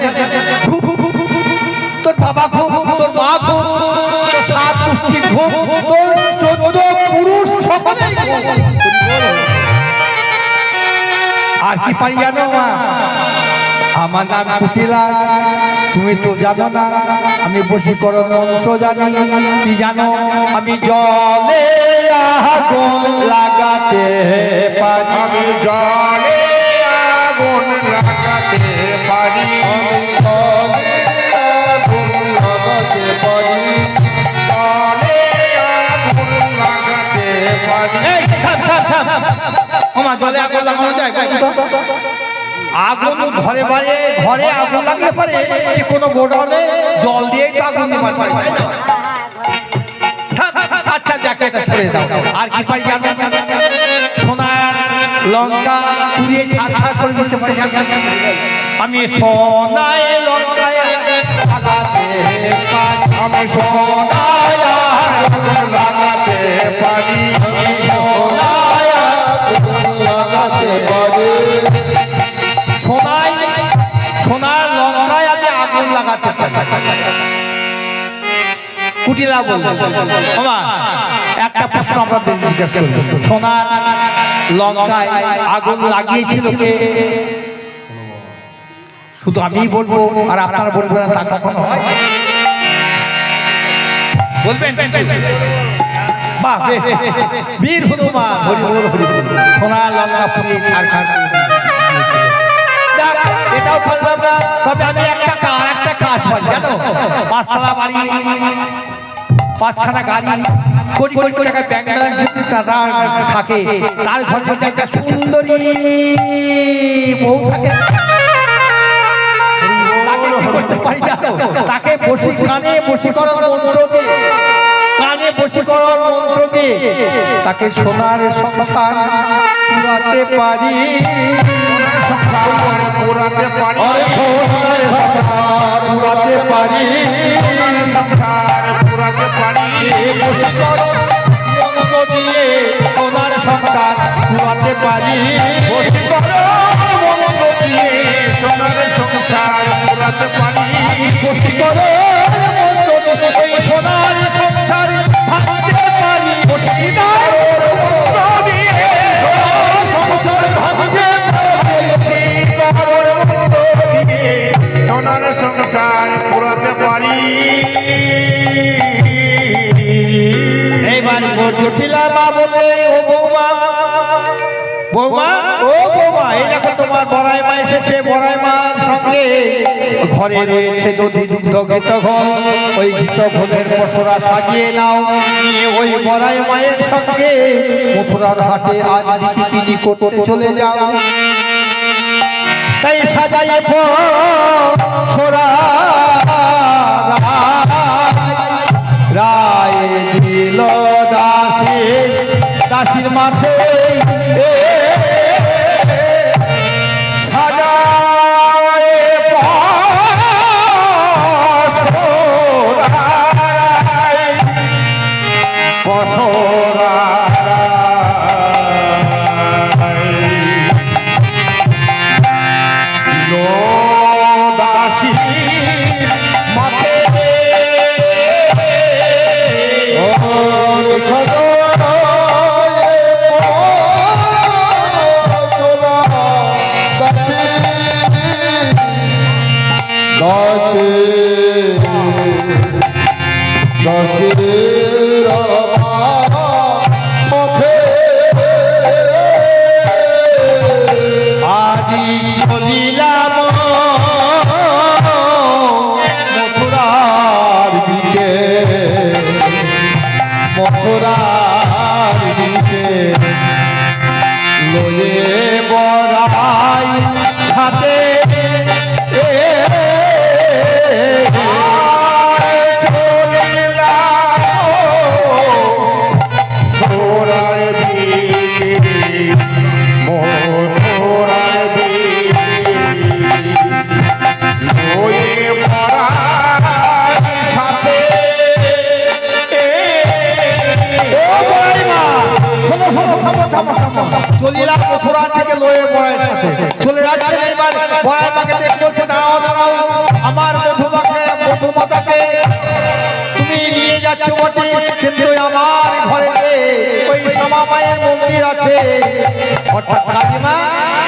C: তোর বাবা খুব তোর মা খুব তোর সাত পুষ্টি খুব তোর 14 পুরুষ সকলে আর কি পাই জানো মা আমার নাম কুটিলা তুমি তো জানো না আমি বশীকরণ মন্ত্র জানি কি জানো আমি জলে আগুন লাগাতে পারি
B: আমি জলে আগুন লাগাতে পারি জলে আগুন লাগাতে পারি
C: এই থাম থাম থাম ওমা জলে আগুন লাগানো যায় আগুন ঘরে বাড়ি ঘরে আগুন লাগলে পারে যে কোনো গোডাউনে জল দিয়ে আগুন নিভাতে পারে আচ্ছা যাকে এটা ছেড়ে দাও আর কি পাই জানো সোনার লঙ্কা পুড়িয়ে ছাড় করে দিতে পারি আমি সোনায় লঙ্কায় লাগাতে পারি
B: আমি সোনায় আগুন লাগাতে পারি
C: সোনায় আগুন লাগাতে পারি সোনার লঙ্কায় আমি আগুন লাগাতে পারি কুটিলা বলবো একটা প্রশ্ন আপনাদের জিজ্ঞাসা করবো সোনার লঙ্কায় আগুন লাগিয়েছিল কে শুধু আমিই বলবো আর আপনারা বলবেন না তা কখনো হয় বলবেন বাহ বেশ বীর হনুমান হরি বল হরি বল সোনার লঙ্কা পুড়িয়ে ছাড়খাড় এটাও বললাম না তবে আমি একটা কাজ পাই জানো পাঁচতলা বাড়ি পাঁচখানা গাড়ি কোটি কোটি টাকা ব্যাংক ব্যালেন্স যদি থাকে তার ঘর মধ্যে একটা সুন্দরী বউ থাকে তাকে কি করতে পারি জানো তাকে কানে বশীকরণ মন্ত্র দিয়ে কানে বশীকরণ মন্ত্র দিয়ে তাকে সোনার সংসার পুরাতে পারি
B: পুরাতে পারি
C: সোনার সংসার পুরাতে পারি
B: সংসার পুরাতে পারি
C: বশীকরণ মন্ত্র দিয়ে সোনার সংসার পুরাতে পারি
B: মন্ত্র দিয়ে সোনার সংসার পুরাতে পারি
C: বশীকরণ মন্ত্র দিয়ে ওই সোনার সংসার ভাঙতে পারি সংসার ভাঙতে
B: সোনার সংসার পুরাতে পারি
C: এইবার জটিলা মা বললে ও বৌমা বৌমা ও বৌমা এই দেখো তোমার বড়াই মা এসেছে বড়াই মার সঙ্গে ঘরে রয়েছে নদী দুগ্ধ ঘৃত ঘর ওই ঘৃত ঘরের পশরা সাজিয়ে নাও নিয়ে ওই বড়াই মায়ের সঙ্গে মথুরার হাটে আজ দিকে করতে চলে যাও তাই সাজাই পশরা রায় দিল দাসীর মাঠে মথুরার
A: লয়ে বড়াই হাতে
C: চলিলাম মথুরা থেকে লয়ে বড়াই সাথে চলে যাচ্ছে। এবার বড়াই মাকে দেখে বলছে দাঁড়াও দাঁড়াও, আমার মধুমাতাকে তুমি নিয়ে যাচ্ছ বটে, কিন্তু আমার ঘরে ওই শ্যামা মায়ের মন্দির আছে। অর্থাৎ কাকিমা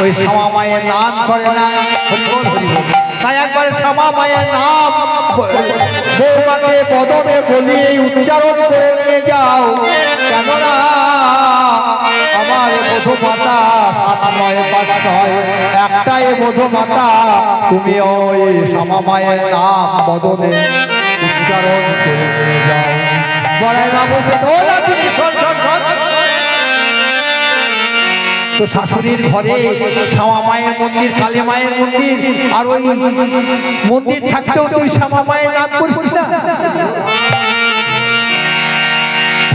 C: ওই শ্যামা মায়ের নাম করে না, হরিবল হরিবল। তাই একবার শ্যামা মায়ের নাম বৌমাকে বদনে বলিয়ে উচ্চারণ করে নিয়ে যাও, কেননা আমার মধুমাতা 7-9-5 একটাই মধুমাতা। তুমি ওই শ্যামা মায়ের নাম বদনে উচ্চারণ করে নিয়ে যাও। বড়াই মা বলছে তো শাশুড়ির ঘরে শ্যামা মায়ের মন্দির, কালী মায়ের মন্দির, আর ওই মন্দির থাকতেও তুই শ্যামা মায়ের নাম করছিস না?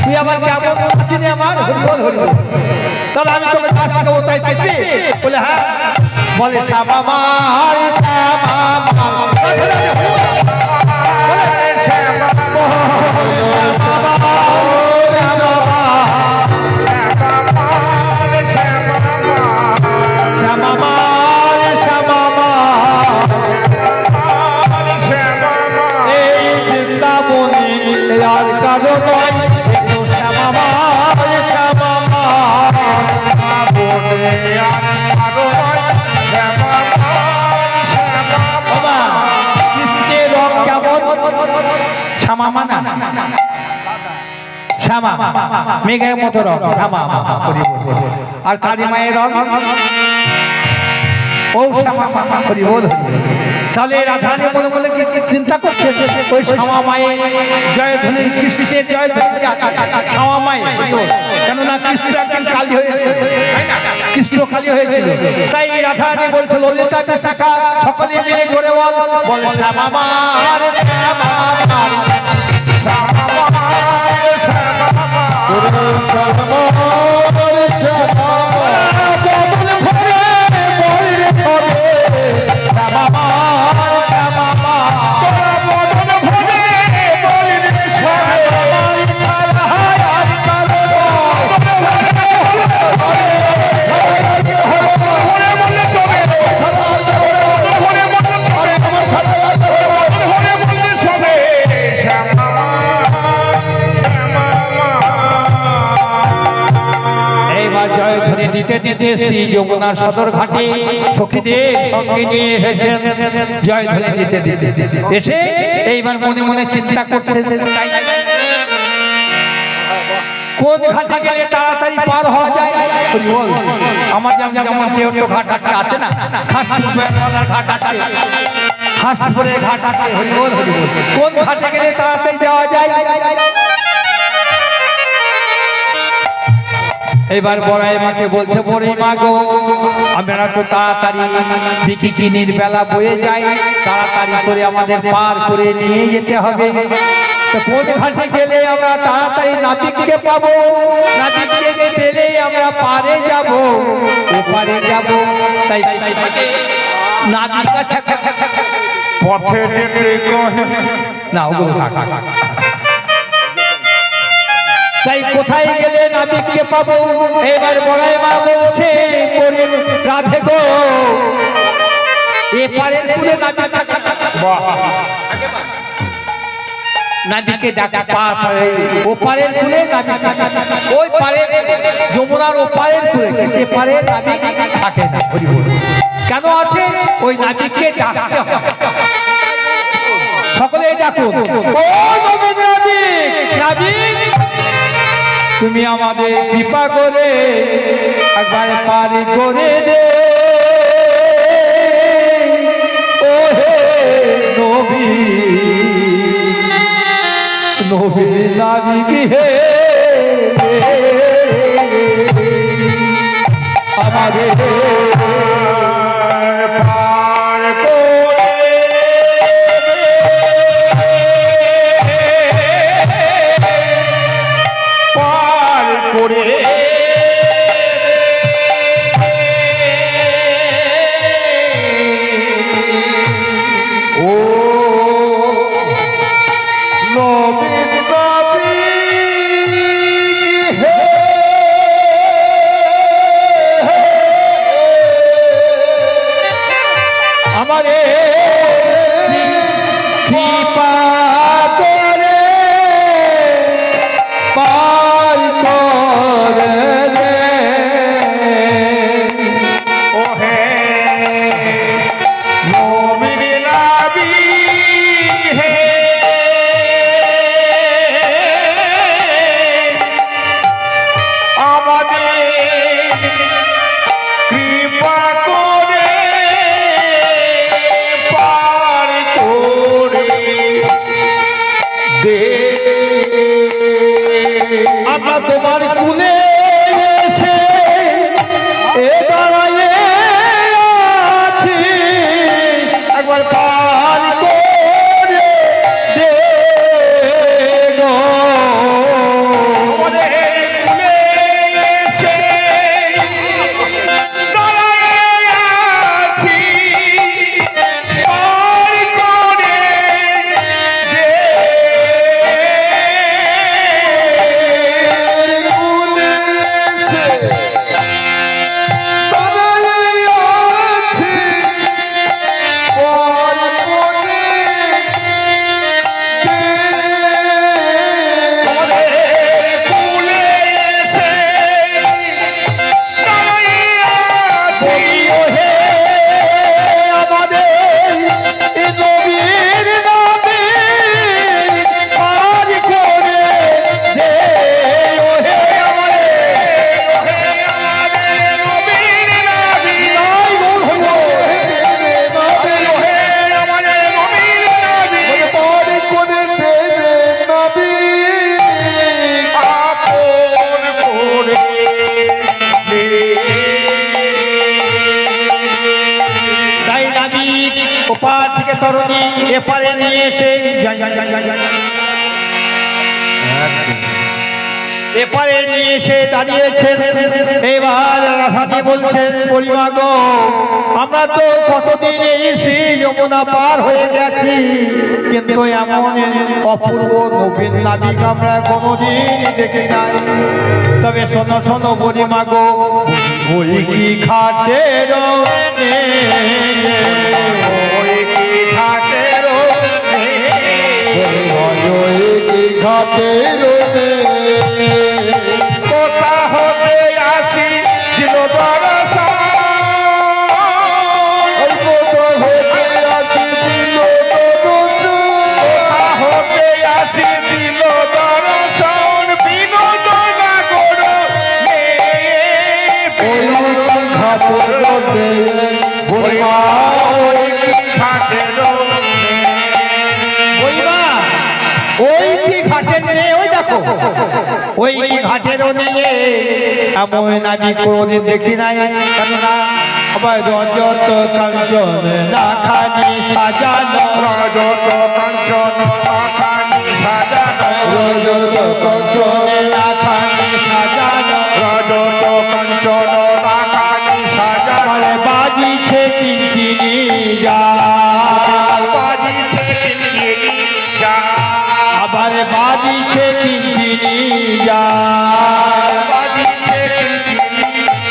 C: তুই আমার কেমন চিনি আমার হরিবল হরিবল। তাহলে আমি তোকে কাজ শিখাবো, তাই চাইছি? বলে হ্যাঁ। বলে শ্যামা মার শ্যামা মেঘের মতো রং শ্যামা, আর কালী মায়ের রং ও শ্যামা হরিবল। তাহলে রাধারানী মনে মনে চিন্তা করছে ওই শ্যামা মায়ের জয়ধ্বনি, কৃষ্ণের জয়ধ্বনি শ্যামা মায়ের, কেননা কৃষ্ণ একদিন কালী হয়েছিল, কৃষ্ণ কালী হয়েছিল। তাই রাধারানী বলছে ললিতা বিশাখা সকলে মিলে জোরে বল শ্যামা মার দিতে দিতে শ্রী যমুনার সদর ঘাটে সখীদের সঙ্গে নিয়ে এসেছেন জয়ধ্বনি দিতে দিতে এসে এইবার মনে মনে চিন্তা করছে কোন ঘাটে গেলে তাড়াতাড়ি পার হওয়া যায়। আমার যেমন দেওটো ঘাট আছে না, ঘাট আছে, হাসপুরের ঘাট আছে, হরিবল হরিবল। কোন ঘাটে গেলে তাড়াতাড়ি যাওয়া যায়? এবার বড়াই মাকে বলছে বড়াই মা গো, আমরা তো তাড়াতাড়ি বিকিনির বেলা বয়ে যাই, তাড়াতাড়ি করে আমাদের পার করে নিয়ে যেতে হবে। তো কোন ঘাটে গেলে আমরা তাড়াতাড়ি নাবিককে পাবো? নাবিককে পেলে আমরা পারে যাব, ওপারে যাব। তাই নাবিক
B: পথে
C: না ওগুলো থাক। তাই কোথায় গেলে নাবিককে পাবো? এবার বড়াই মা বলছে রাধে গো, এপারের কুলে নাবিককে ডাকা পার পারে, ওপারের কুলে নাবিক, ওই পারে যমুনার ওপারের কুলে, এপারে নাবিক থাকে না। কেন আছে? ওই নাবিককে ডাকতে হবে। সকলে ডাকুন, ও নবীন নাবিক, নাবিক তুমি আমাদের কৃপা করে একবার পারি করে দে, ও হে নবী নবী নাবিক হে।
A: আমাদের
B: পার করে পার করে
A: ও নবীন নবী হে আমারে কৃপা করে পার করে রে
B: ও হে নবীন নবী হে আমাদের কৃপা করে পার করে
A: দে আমরা তোমার কুলে এসে এ দাঁড়ায়ে আছি একবার পার করে দে গো
B: আমাদের কুলে এসে দাঁড়ায়ে আছি, পার করে দে।
A: কুলে এসে দাঁড়ায়ে আছি পার করে
B: আমাদের কুলে এসে দাঁড়ায়ে আছি,
A: বলিও হে আমাদের এ নবীর নামে পার করে দে ও হে
B: নবীর নবী
A: নাই গো হলো
B: হে আমাদের নবীর নবী
A: পার করে দে নবী
B: আপন করে দে।
C: তাই নাবিক ওপার থেকে তরণী এপারে নিয়ে এসে এপারে নিয়ে এসে দাঁড়িয়েছেন। এবার রাধাটি বলছেন পরিমা গো আমরা তো কতদিন এই শ্রী যমুনা পার হয়ে গেছি, কিন্তু এমন অপূর্ব নবীন নাবিক আমরা কোনোদিন দেখি নাই। তবে শোনো শোনো পরিমা গো ওই কি ঘাটের
B: ওই কি ঘাটের
A: ঘাটের
B: কোথা হতে আসি ছিল দরসা, কোথা হতে আসি দিল দর্শন বিনোদন করো নে।
C: ওই কি ঘাটের নিয়ে ওই দেখো ওই কি ঘাটেরও নিয়ে এমন নাবিক কোনোদিন দেখি নাই। কেননা আবার রজত কাঞ্চন রাখানি সাজানো
B: রজত কাঞ্চন রাখানি সাজানো,
C: রজত কাঞ্চন রাখানি সাজানো
B: রজত কাঞ্চন রাখানি সাজানো,
C: আমার বাজিছে কিঞ্চিনি জাল
B: বাজিছে কিঞ্চিনি জাল,
C: আবার বাজিছে কিঞ্চিনি জাল
B: বাজিছে কিঞ্চিনি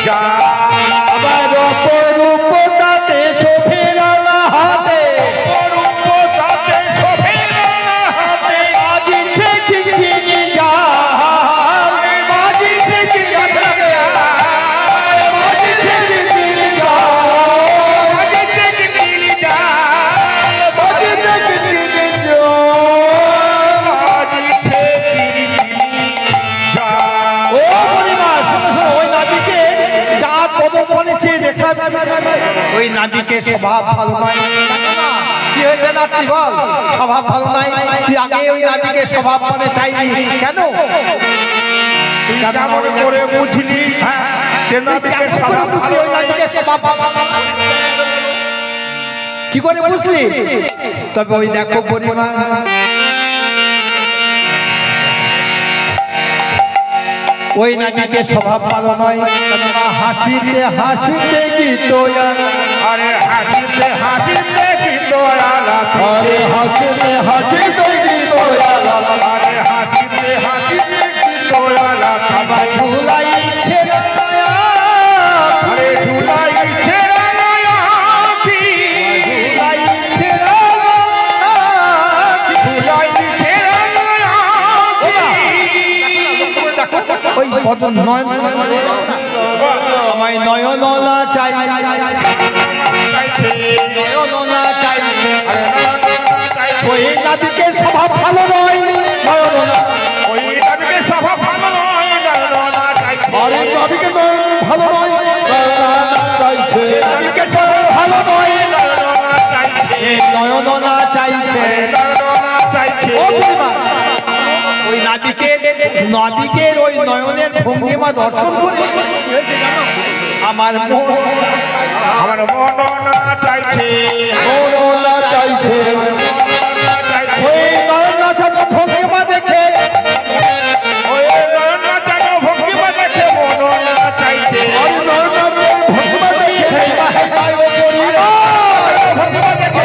B: জাল,
C: আবার অপরূপ তাতে শোভেরানা হাতে
B: অপরূপ তাতে শোভেরানা হাতে,
C: বাজিছে কিঞ্চিনি জাল বাজিছে কিঞ্চিনি জাল বাজিছে কিঞ্চিনি জাল
B: বাজিছে কিঞ্চিনি জাল,
C: বাজিছে কিঞ্চিনি জাল
B: বাজিছে কিঞ্চিনি জাল।
C: ও পরিবার শোনো শোনো ওই নাবিকে যা কদম বলেছে দেখা ওই নাবিকের স্বভাব ভালো নয়। কি হয়েছে নাতি বল স্বভাব ভালো নাই, তুই আগে ওই নাবিকের স্বভাব মানে চাইনি কেন?
B: তুই কেমন করে বুঝলি? যে নদীকে স্বভাব ভালো
C: ওই নদীকে স্বভাব কি করে বুঝলি? তবে ওই দেখো পরিমা, ওই নদীকে স্বভাব ভালো নয়। হাসিতে হাসিতে গীত
B: আরে হাসিতে হাসিতে কি দয়ালা
A: আরে হাসিতে হাসিতে গীত
B: আরে হাসিতে হাসিতে কি দয়ালা
C: ভুলাই
B: আরে ঝুলাই ছেড়া কি ঝুলাই ছেড়া
C: ওই কত নয়ন আমায় নয়নলা চাই, নয়নলা চাই।
A: ওই নদীকে স্বভাব ভালো নয় নয়নলা।
B: ওই নদীকে স্বভাব ভালো নয় নয়নলা চাইছে
A: আরে নদীকে ভালো নয় নয়নলা চাইছে। নদীকে স্বভাব ভালো নয়
B: নয়নলা চাইছে
C: নয়নলা চাইছে।
B: নয়নলা চাইছে
C: ও পরিমা, ওই নদীকে ওই নয়নের ভঙ্গিমা দর্শন করে আমার মন
B: আমার মননা চাইছে
A: নয়নলা চাইছে।
C: ওই নয়নলা ভঙ্গিমা দেখে
B: ওই নয়নলা চাইছে ভঙ্গিমা দেখে মননা চাইছে
A: আর নয়নলা ভঙ্গিমা দেখে
C: তাই ও পরিমা
B: ভঙ্গিমা দেখে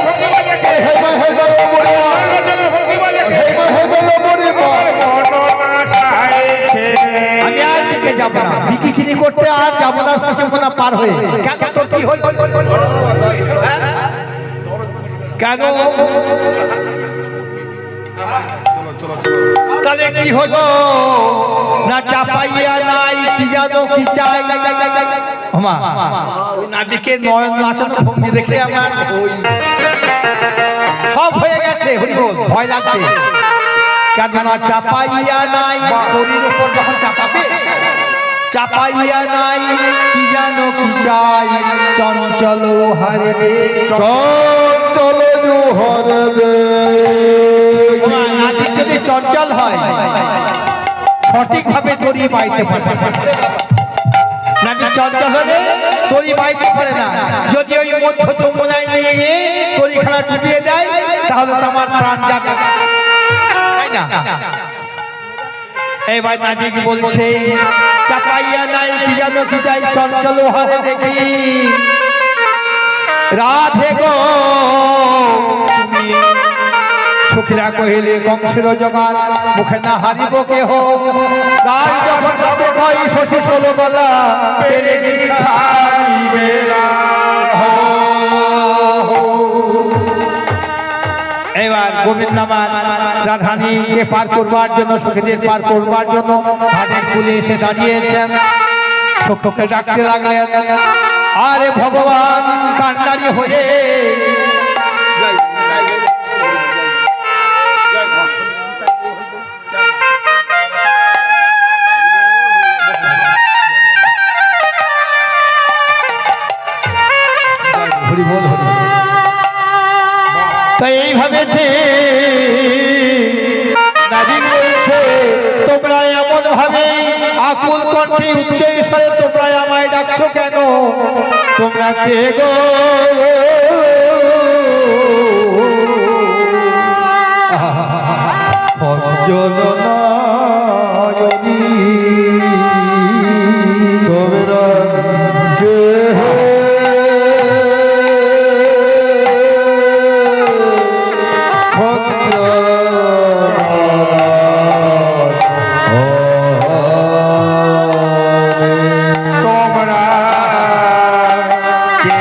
B: ভঙ্গিমা দেখে
A: হে মা হে গো পরিমা
B: ভঙ্গিমা দেখে
A: হে গো পরিমা।
B: মননা চাইছে
C: আমি আর দিকে যাব না, বিকিখিনি করতে আর যাব না, সুষমনা পার হয়ে। কেন তোর কি হল? কেন তাহলে কি হলো? না চাপাইয়া নাই কি জানো কি চাই। ওমা, ওই নাবিকে নয়ন নাচানো ভঙ্গি দেখে আমার ওই সব হয়ে গেছে। হরি বল, ভয় লাগছে। কেন না চাপাইয়া নাই, তোরির উপর যখন চাপাবে, চাপাইয়া নাই কি জানো কি চাই। চঞ্চল হারে দে
A: চঞ্চল হরে দে।
C: নাবিক যদি চঞ্চল হয় সঠিকভাবে তরি বাইতে পারে। নাবিক চঞ্চল হলে তরি বাইতে পারে না। যদি ওই মধ্য যমুনায় নিয়ে গিয়ে তরি খেলা ডুবিয়ে দেয় তাহলে তো আমার প্রাণ যাবে, তাই না? এই ভাই নাবিক বলছে চাপাইয়া নাই কি জানো কি চাই। চঞ্চল হারে দেখি রাধে গো তুমি। সখীরা কহিলে কংসের জগান মুখে না হারিব কেহ। তাই যখন যাবে ভাই শশী ষোলো গলা পেরে ছাড়িবে এবার গোবিন্দ আমার রাধানীকে পার করবার জন্য, সখীদের পার করবার জন্য ঘাটের কুলে এসে দাঁড়িয়েছেন। সখীকে ডাকতে লাগলেন, আরে ভগবান কান্ডারি হয়ে তাই এইভাবে যে নাবিক বলছে তোমরা এমন ভাবে আকুল কণ্ঠে উচ্চ ঈশ্বরে তোমরা আমায় ডাকছো কেন? তোমরা কে গো? ভঞ্জননায়নী
A: তোমরা কে
B: তোমরা কে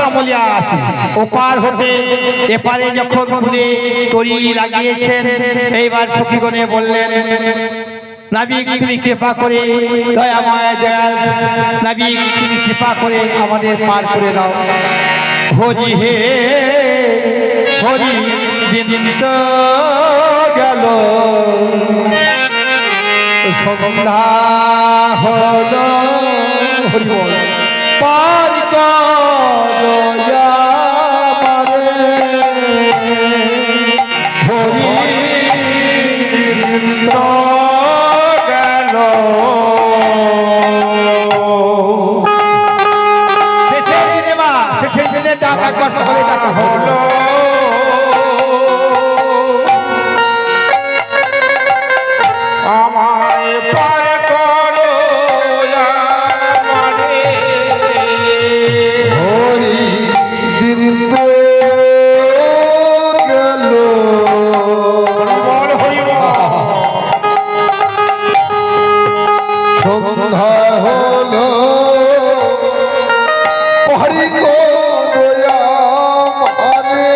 C: আমলিয়া আসি ওপার হতে এপারে যখন খুলে তরি লাগিয়েছেন, এইবার সখীগণে বললেন, নাবিক তুমি কৃপা করে দয়াময় দয়াল নাবিক তুমি কৃপা করে আমাদের পার করে দাও। হরি হে হরি দিন তো গেল সন্ধ্যা হলো, হরি বল পার করো আমারে, হরি দিন তো গেল। শেষের দিনে মা, শেষের দিনে ডাক একবার সকলে ডাকা হলো।
B: আমায় পার করো আমারে,
A: হরি দিন তো গেল,
B: বল হরি বল।
A: সন্ধ্যা হলো হরি গো দয়া আমারে,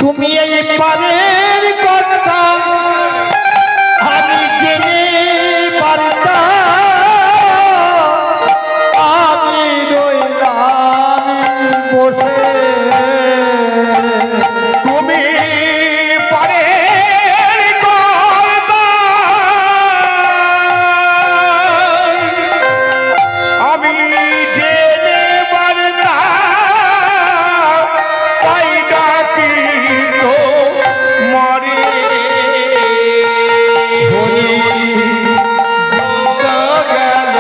C: তুমি এই পারের কথা আমি জেনে পারতাম, আমি রইলাম বসে।
B: তুমি পারের কথা আমি জেনে পারতাম, তাই ডাকি তো মরে।
C: হরি গেল,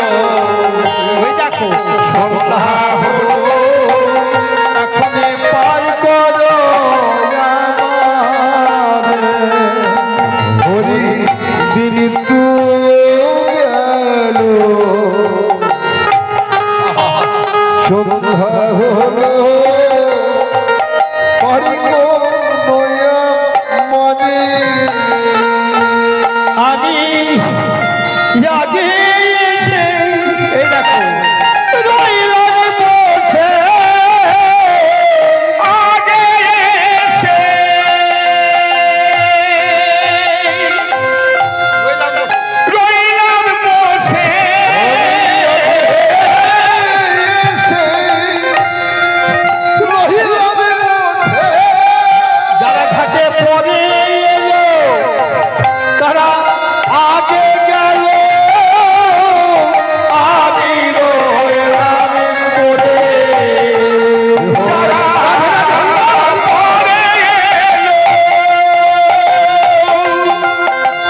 C: ওই দেখো সন্ধ্যা হলো, এখনে পার করো আমারে।
A: হরি দিন তো গেল, সন্ধ্যা হলো হরি গো দয়া আমারে,
C: আমি আগে এসে এই দেখো রইলাম বসে,
B: আগে এসে রইলাম বসে,
A: এসে রহিলাম বসে,
C: যারা ঘাটে পরে এলো তারা আগে গেল, আমি রইলাম পড়ে।
B: যারা পরে এলো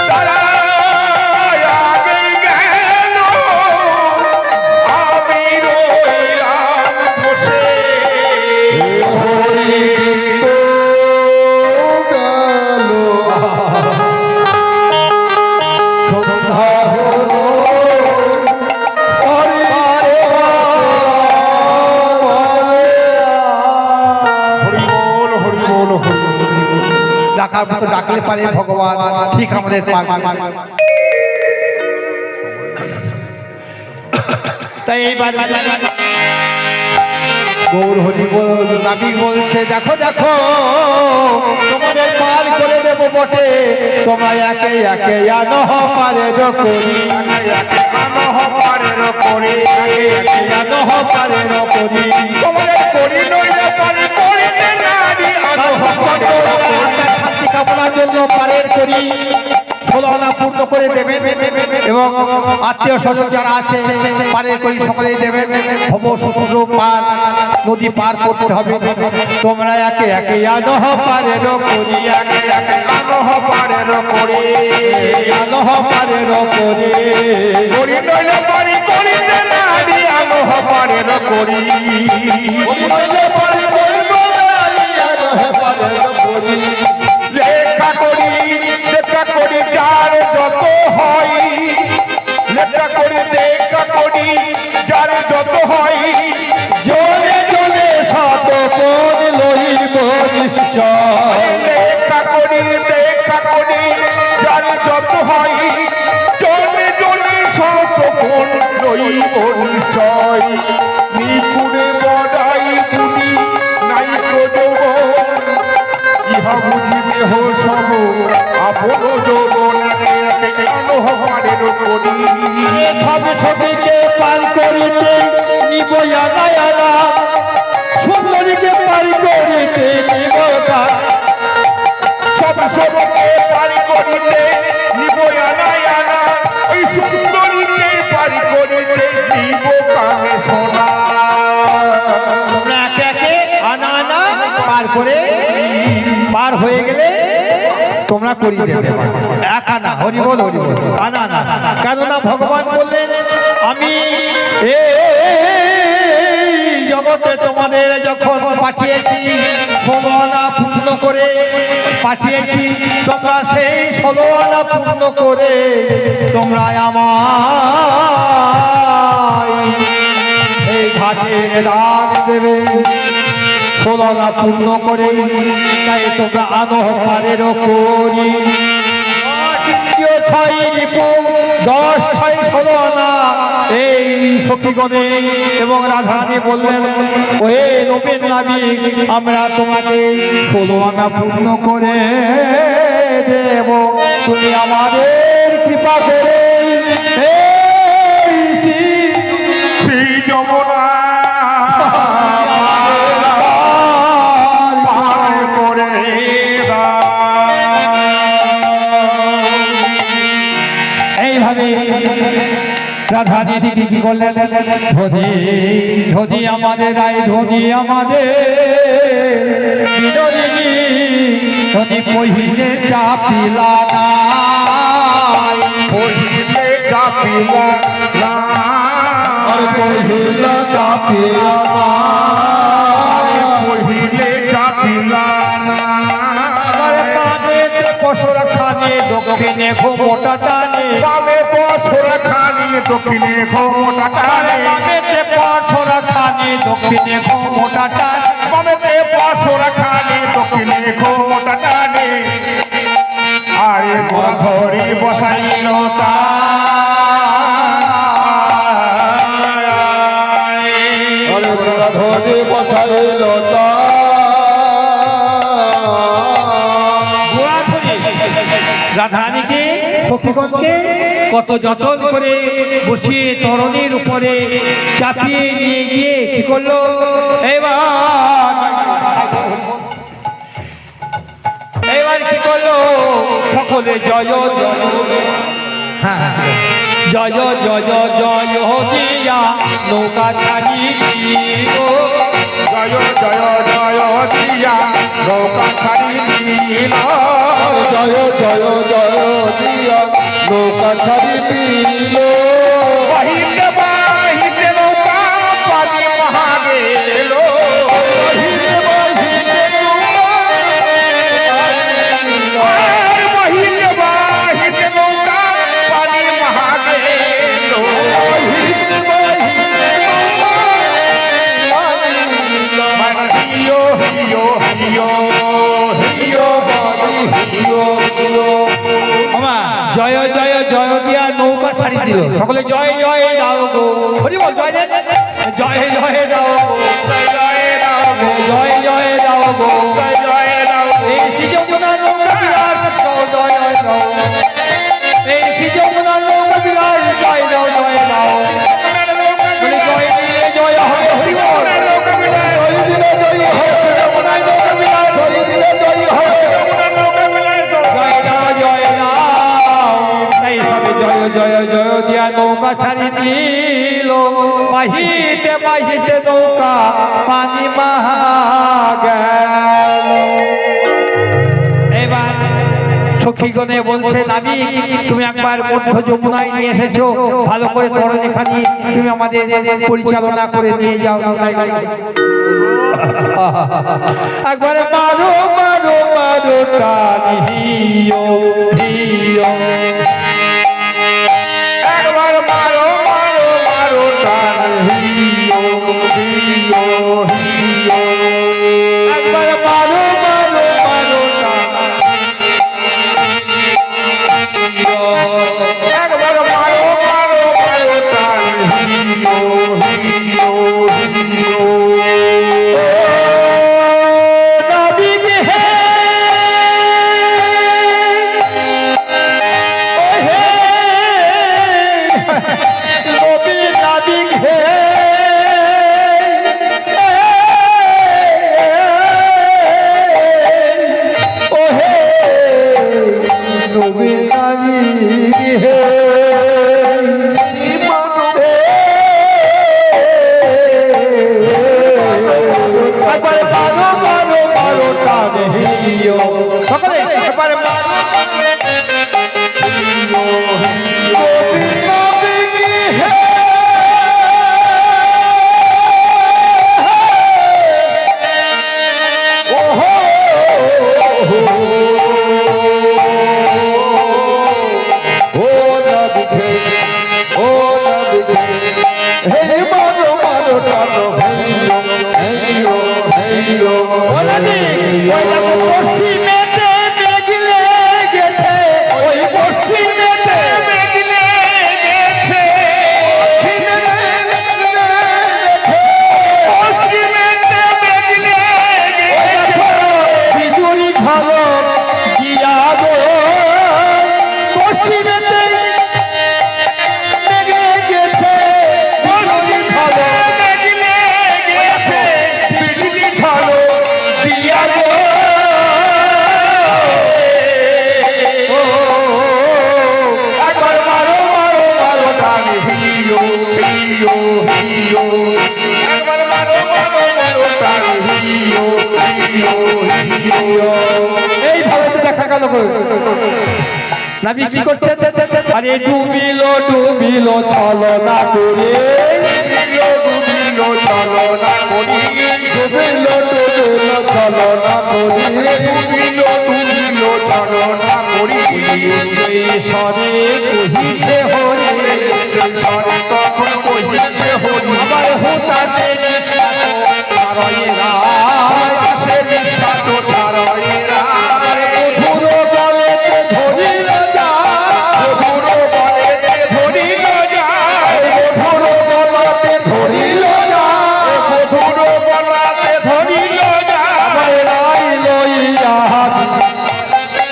B: তারা আগে গেল, আমি রইলাম বসে।
A: হরি তো গেল, সন্ধ্যা হলো হরি
B: হরি বল হরি বল হরি বল।
C: ডাকার মতো ডাকলে পারে ভগবান ঠিক আমাদের পার করে। তাই এইবার গৌর হরি বল নাবিক বলছে, দেখো দেখো তোমাদের পার করে দেবো বটে, তোমরা একে একে আনো পারে করি,
B: আনহ পারের করি,
C: আনো পারে করি।
B: তোমাদের করি নইলে পারি করিতে নারী আনহ পারের করি।
C: শান্তি কামনার জন্য পারের করি ষোলনা পূর্ণ করে দেবেন এবং আত্মীয় স্বজন যারা আছে পারের করি সকলেই দেবেন। ভব সমুদ্র পার নদী পার করতে হবে, তোমরা একে একে আনহ পারের করি,
B: একে একে আনহ পারের করি,
C: আনহ পারের করি।
B: করি নইলে পারি করিতে নারী আনহ পারের করি। লেখা করি যার যত হয়, লেখা করি দেখা করি যার যত হয়,
C: জলে জলে শত কোন লইব নিশ্চয়,
B: লেখা করি দেখা করি যার যত হয়, জলে জলে শত কোন রইব নিশ্চয়। করি
A: সব সখীকে পার করিতে নিব আনা আনা সুন্দরীকে পার করিতে নিব গান
B: সব সবকে পারি করিতে নিব আনা আনা ওই সুন্দরীতে পারি করিতে নিব কানে সোনা
C: তোমরা একে একে আনা আনা পার করে পার হয়ে গেলে তোমরা করিয়ে দেবে এক আনা হরি বল আনা আনা কেননা ভগবান বললেন আমি এই জগতে তোমাদের যখন পাঠিয়েছি 16 আনা পূর্ণ করে পাঠিয়েছি তোমরা সেই 16 আনা পূর্ণ করে তোমরা আমার এই ঘাটের দান দেবে 16 আনা পূর্ণ করে তাই তোমরা আনহারেরও করি 6 রিপু 10 6 16 আনা এই সখীগণে এবং রাধারানী বললেন ওহে নবীন নাবিক আমরা তোমাকে 16 আনা পূর্ণ করে দেব তুমি আমাদের কৃপা করে এই
B: শ্রী যমুনা পার করে
C: এইভাবে রাধারানী দিদি কি করলেন ধনী ধনী আমাদের রায় ধনী আমাদের বিনোদিনী ধনী পহিলে চাপিলা না
B: পহিলে চাপিলা না
A: পহিলা চাপিয়া
B: পহিলে চাপিলা না
C: পশুরা খানে দক্ষিণে ঘুমোটা টানে
B: বামে পশুরা খানি দক্ষিণে ঘুমোটা টানে
C: বামেতে পশুরা খানে দক্ষিণে ঘুমোটা টানে
B: বামেতে পশুরা খানি দক্ষিণে ঘুমোটা টানে আরে ধরি বসাইল
A: ধরে বসাইল
C: রাধারানীকে সখীগণকে কত যতন করে বসিয়ে তরণের উপরে চাপিয়ে নিয়ে গিয়ে কি করলো এবার কি করলো সকলে জয় হ্যাঁ জয় জয় জয় দিয়া নৌকা ছাড়ি
B: জয় জয় জয় দিয়া নৌকা ছাড়ি দিল
A: জয় জয় জয় দিয়া নৌকা ছাড়ি দিল
B: বাহিতে বাহিতে নৌকা পানি মহাগেল বাহিতে বাহিতে নৌকা পানি মহাগেল হিয়ো হিয়ো হিয়ো হিয়ো হিয়ো
C: আমা জয় জয় জয় দিয়া নৌকা ছাড়ি দিল সকলে জয় জয় দাও গো হরি বল জয় জয় জয় জয় দাও গো
B: জয় রাম
C: জয় জয় দাও গো
B: জয় রাম
C: এই শ্রীযমুনা নৌকা বিরাট জয় দাও এই শ্রীযমুনা নৌকা বিরাট জয় দাও বলে জয় দিয়ে জয় হবে হরি বল জয় দিলে জয় হবে শ্রীযমুনা নৌকা বিরাট জয় দিলে জয় হবে জয় দাও জয় দাও তাই সবে জয় জয় জয় দিয়া নৌকা ছাড়ি দিল বাহিতে বাহিতে নৌকা পানি মাহা গেল এবার সখীগণে বলছেন আমি তুমি একবার মধ্য যমুনায় নিয়ে এসেছো ভালো করে তরণীখানি তুমি আমাদের পরিচালনা করে নিয়ে যাও একবারে মারো মারো মারো টানি হিও হিও
B: একবার মারো মারো মারো টান হিয়ো হিয়ো হিয়ো
C: একবার মারো মারো মারো টানি
B: একবার মারো মারো মারো টান হিয়ো হিয়ো হিয়ো
C: নাবিক হে ও হে
B: হিও হিও একবার মারো মারো মারো প্রাণ হিও হিও হিও
C: এইভাবে তো দেখা গেল গো। নাবি কি করছেন? আরে ডুবিলো ডুবিলো চলো না করে,
B: ডুবিলো ডুবিলো চলো না করি
A: ডুবিলো ডুবিলো চলো না করি
B: ডুবিলো ডুবিলো চলো না করি
C: সরে কহিতে হরে
B: সরে তখন কহিছে হরি
C: আমার হুতাতে
B: সে বিশ্বাস ছাড়াইরা
C: মধুর বলেতে ধরিল যায়,
B: মধুর বলেতে ধরিল যায়
C: মধুর বলতে ধরিল যায়,
B: মধুর বলাতে ধরিল যায়
C: রাই লইয়া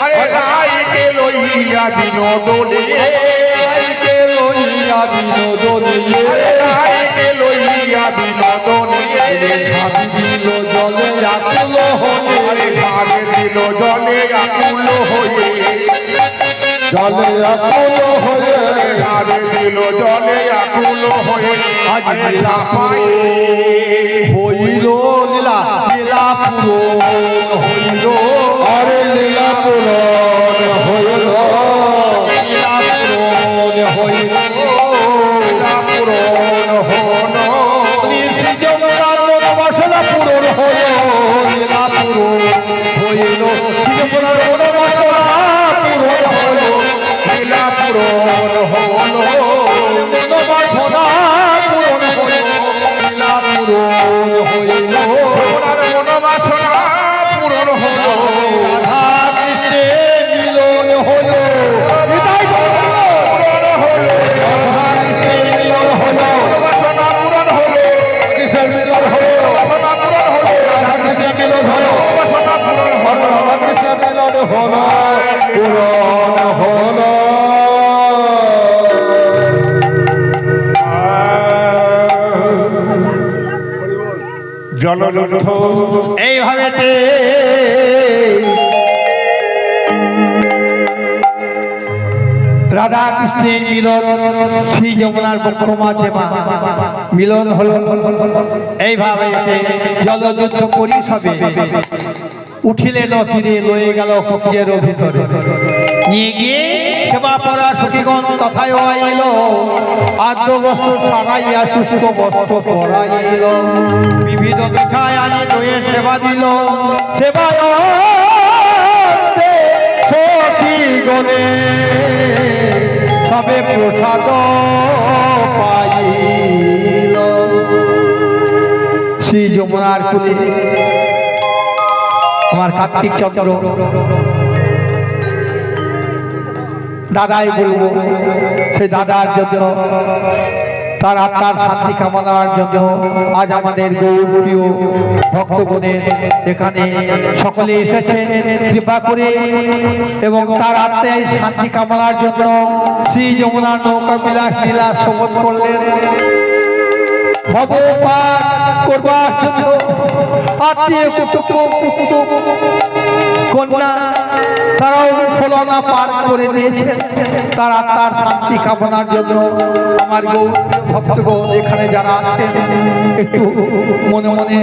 B: আরে রাইকে লইয়া বিনোদনে
C: রাইকে লইয়া বিনোদনে
B: রাইকে লইয়া বিনোদনে
C: ছাড়ি দিল জলে আকুল হলে,
B: আরে ঝাড়ে দিল জলে আকুল হয়ে
A: জলে আকুল হয়ে
B: ঝাড়ে দিল জলে আকুল হয়ে
C: আজ
B: আরে
C: লীলা
B: লাফায়
C: হইল লীলা লীলা পূরণ হইল,
A: আরে লীলা পূরণ হইল
C: লীলা পূরণ হইল,
B: পূরণ হন
C: শ্রীজগন্নাথ মন বাসনা পূরণ হইল, লীলা পূরণ হইল, শ্রীজগন্নাথ মন বাসনা পূরণ হইল,
B: লীলা পূরণ হন
C: মন বাসনা পূরণ হইল, লীলা পূরণ হইল,
B: ওনার মনোবাসনা পূরণ হন
C: রাধা কৃষ্ণের মিলন হইল, হৃদয়
B: পূরণ হল
C: রাধা কৃষ্ণের মিলন হইল,
B: মনোবাসনা পূরণ হল
A: কিসের মিলন হলো
B: বাসনা পূরণ হল
A: রাধা কৃষ্ণের মিলন হলো
B: বাসনা পূরণ হল
A: রাধা কৃষ্ণের মিলন হলো পূরণ হলো
B: জলযুদ্ধ
C: এইভাবে রাধা কৃষ্ণের মিলন, শ্রী যমুনার বক্ষ মাঝে মা মিলন হলো। এইভাবে জলযুদ্ধ করি সবে উঠিলে তীরে লয়ে গেল কুঞ্জের ভিতরে, নিয়ে গিয়ে সেবা পরা সখীগণ তথায় আইল, আদ্য বস্ত্র সারাইয়া শুষ্ক বস্ত্র পরাইল, বিবিধ মিঠাই আনি দয়ে সেবা দিল, সেবায় সখীগণে সবে প্রসাদ পাইল। শ্রী যমুনার কুলে আমার কার্তিক চন্দ্র দাদাই বলবো, সে দাদার জন্য, তার আত্মার শান্তি কামনার জন্য আজ আমাদের গৌর প্রিয় ভক্তগণের এখানে সকলে এসেছেন কৃপা করে, এবং তার আত্মায় শান্তি কামনার জন্য শ্রী যমুনার নৌকা বিলাস লীলা শোভন করলেন। ভব পার করবার জন্য আত্মীয় কুটুম্ব কন্যা তারাও ছলনা পার করে দিয়েছেন, তার আত্মার শান্তি কামনার জন্য আমার গৌর ভক্তগণ এখানে যারা আছেন একটু মনে মনে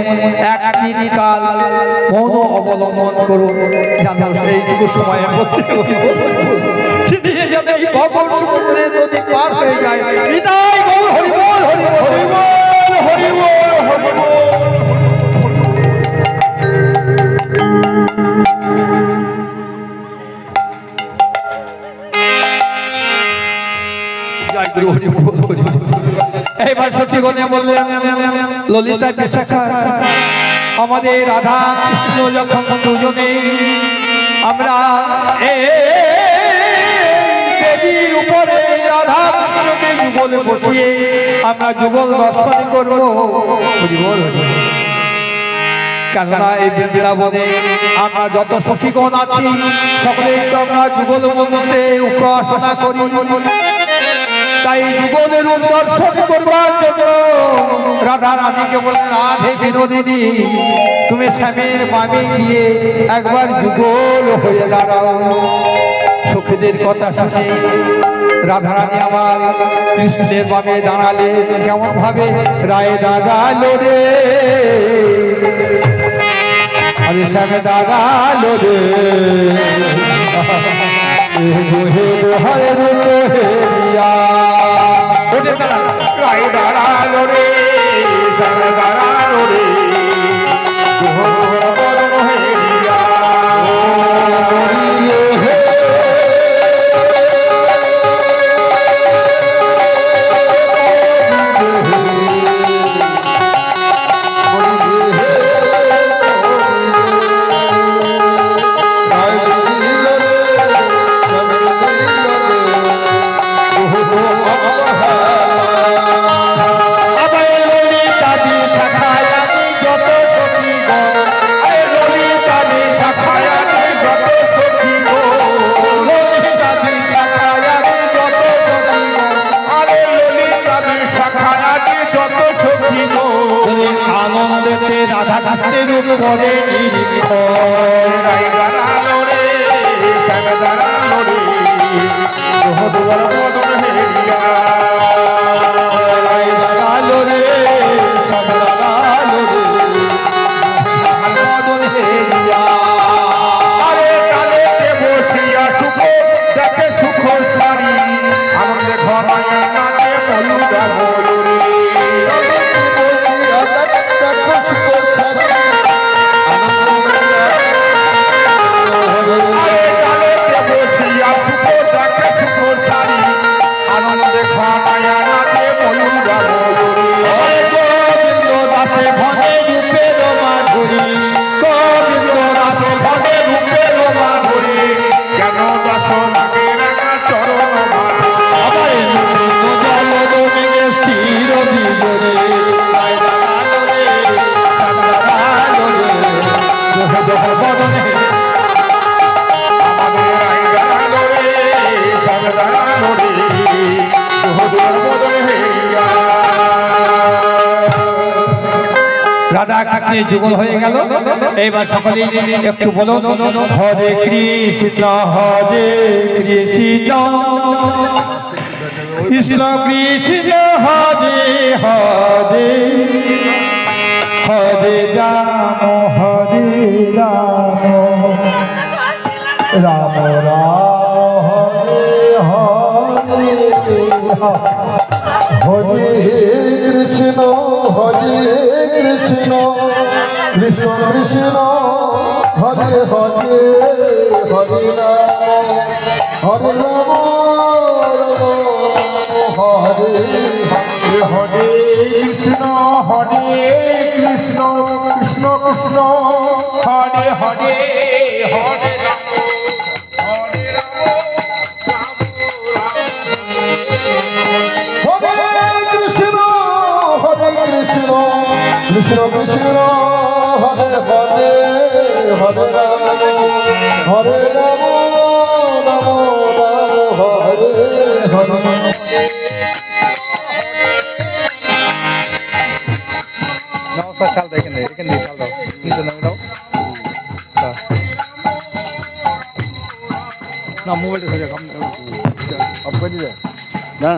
C: এক মিনিট কাল মৌন অবলম্বন করুন, যেন সেইটুকু সময়ের মধ্যে দিয়ে যাবে এই ভগর সমুদ্রে নদী পার হয়ে যায়। নিতাই গৌর হরি বল হরি বল হরি বল হরি বল হরি বল। এইবার সত্যিগণে বললেন ললিতা বিশাখা আমাদের রাধা কৃষ্ণ যখন দুজনে আমরা দেবীর উপরে রাধা কৃষ্ণকে যুগল বসিয়ে আমরা যুগল দর্শন করবো। কেননা এই বৃন্দাবনে আমরা যত সখীগণ আছি সকলে আমরা যুগল মন্দিরে উপাসনা করি, তাই যুগলের রূপ দর্শন করবার জন্য রাধা রানীকে বলেন, রাধে বিনোদিনী তুমি স্বামীর বামে গিয়ে একবার যুগল হয়ে দাঁড়াও। সখীদের কথা শুনে রাধারানী আমার কৃষ্ণের বামে দাঁড়ালে কেমন ভাবে রায় দাঁড়ালো রে, আরে সঙ্গে দাঁড়ালো রে, হে দোহারে রুহেরিয়া ওঠে দাঁড়া
B: রায় দাঁড়ালো রে, সারা দাঁড়ালো রে, জোহর জোহর বদন হেরিয়া।
C: আনন্দেতে রাধা কৃষ্ণের উপরে
B: রায় দাঁড়ালো রে, সারা দাঁড়ালো রে, জোহর জোহর বদন হেরিয়া।
C: দাঁড়ালো রে, দাঁড়ালো রে, বদন হেরিয়া।
B: আরে কালেতে বসিয়া সুখ দেখে সুখ সারি, আনন্দে ঘনায় নাচে ময়ূরা ময়ূরী। আরে কালেতে বসিয়া সুখ দেখে সুখ সারি, আনন্দে ঘনায় নাচে ময়ূরা ময়ূরী।
C: গোবিন্দ দাসে ভনে রূপের মাধুরী, গোবিন্দ দাসে ভনে রূপের মাধুরী।
B: কেন দাস নাগে রাঙা চরণ মাধুরী।
C: আবার জল জমিয়ে স্থির বিজরে, দাঁড়ালো রে, দাঁড়ালো রে, জোহর জোহর বদনে
B: আমাদের রায় দাঁড়ালো রে, সারা দাঁড়ালো রে, জোহর জোহর বদন হেরিয়া।
C: রাধা কৃষ্ণের যুগল হয়ে গেল। এইবার সকলেই একটু বলুন, হরে কৃষ্ণ হরে কৃষ্ণ কৃষ্ণ কৃষ্ণ হরে হরে, হরে রাম হরে রাম, রাম রাম হরে হরে,
A: হরে কৃষ্ণ হরে কৃষ্ণ কৃষ্ণ কৃষ্ণ হরে হরে, হরে রাম হরে রাম, হরে
B: হরে কৃষ্ণ হরে কৃষ্ণ কৃষ্ণ কৃষ্ণ হরে হরে, হরে রাম হরে রাম, রাম রাম।
A: হরে কৃষ্ণ হরে কৃষ্ণ কৃষ্ণ কৃষ্ণ হরে হরে, হরে রাম হরে রাম, রাম রাম হরে হরে।
D: নমস্কার, চাল দাও এখান দিয়ে চাল দাও, নিচে নামে দাও। না মোবাইলটা অফ করে দিয়ে না।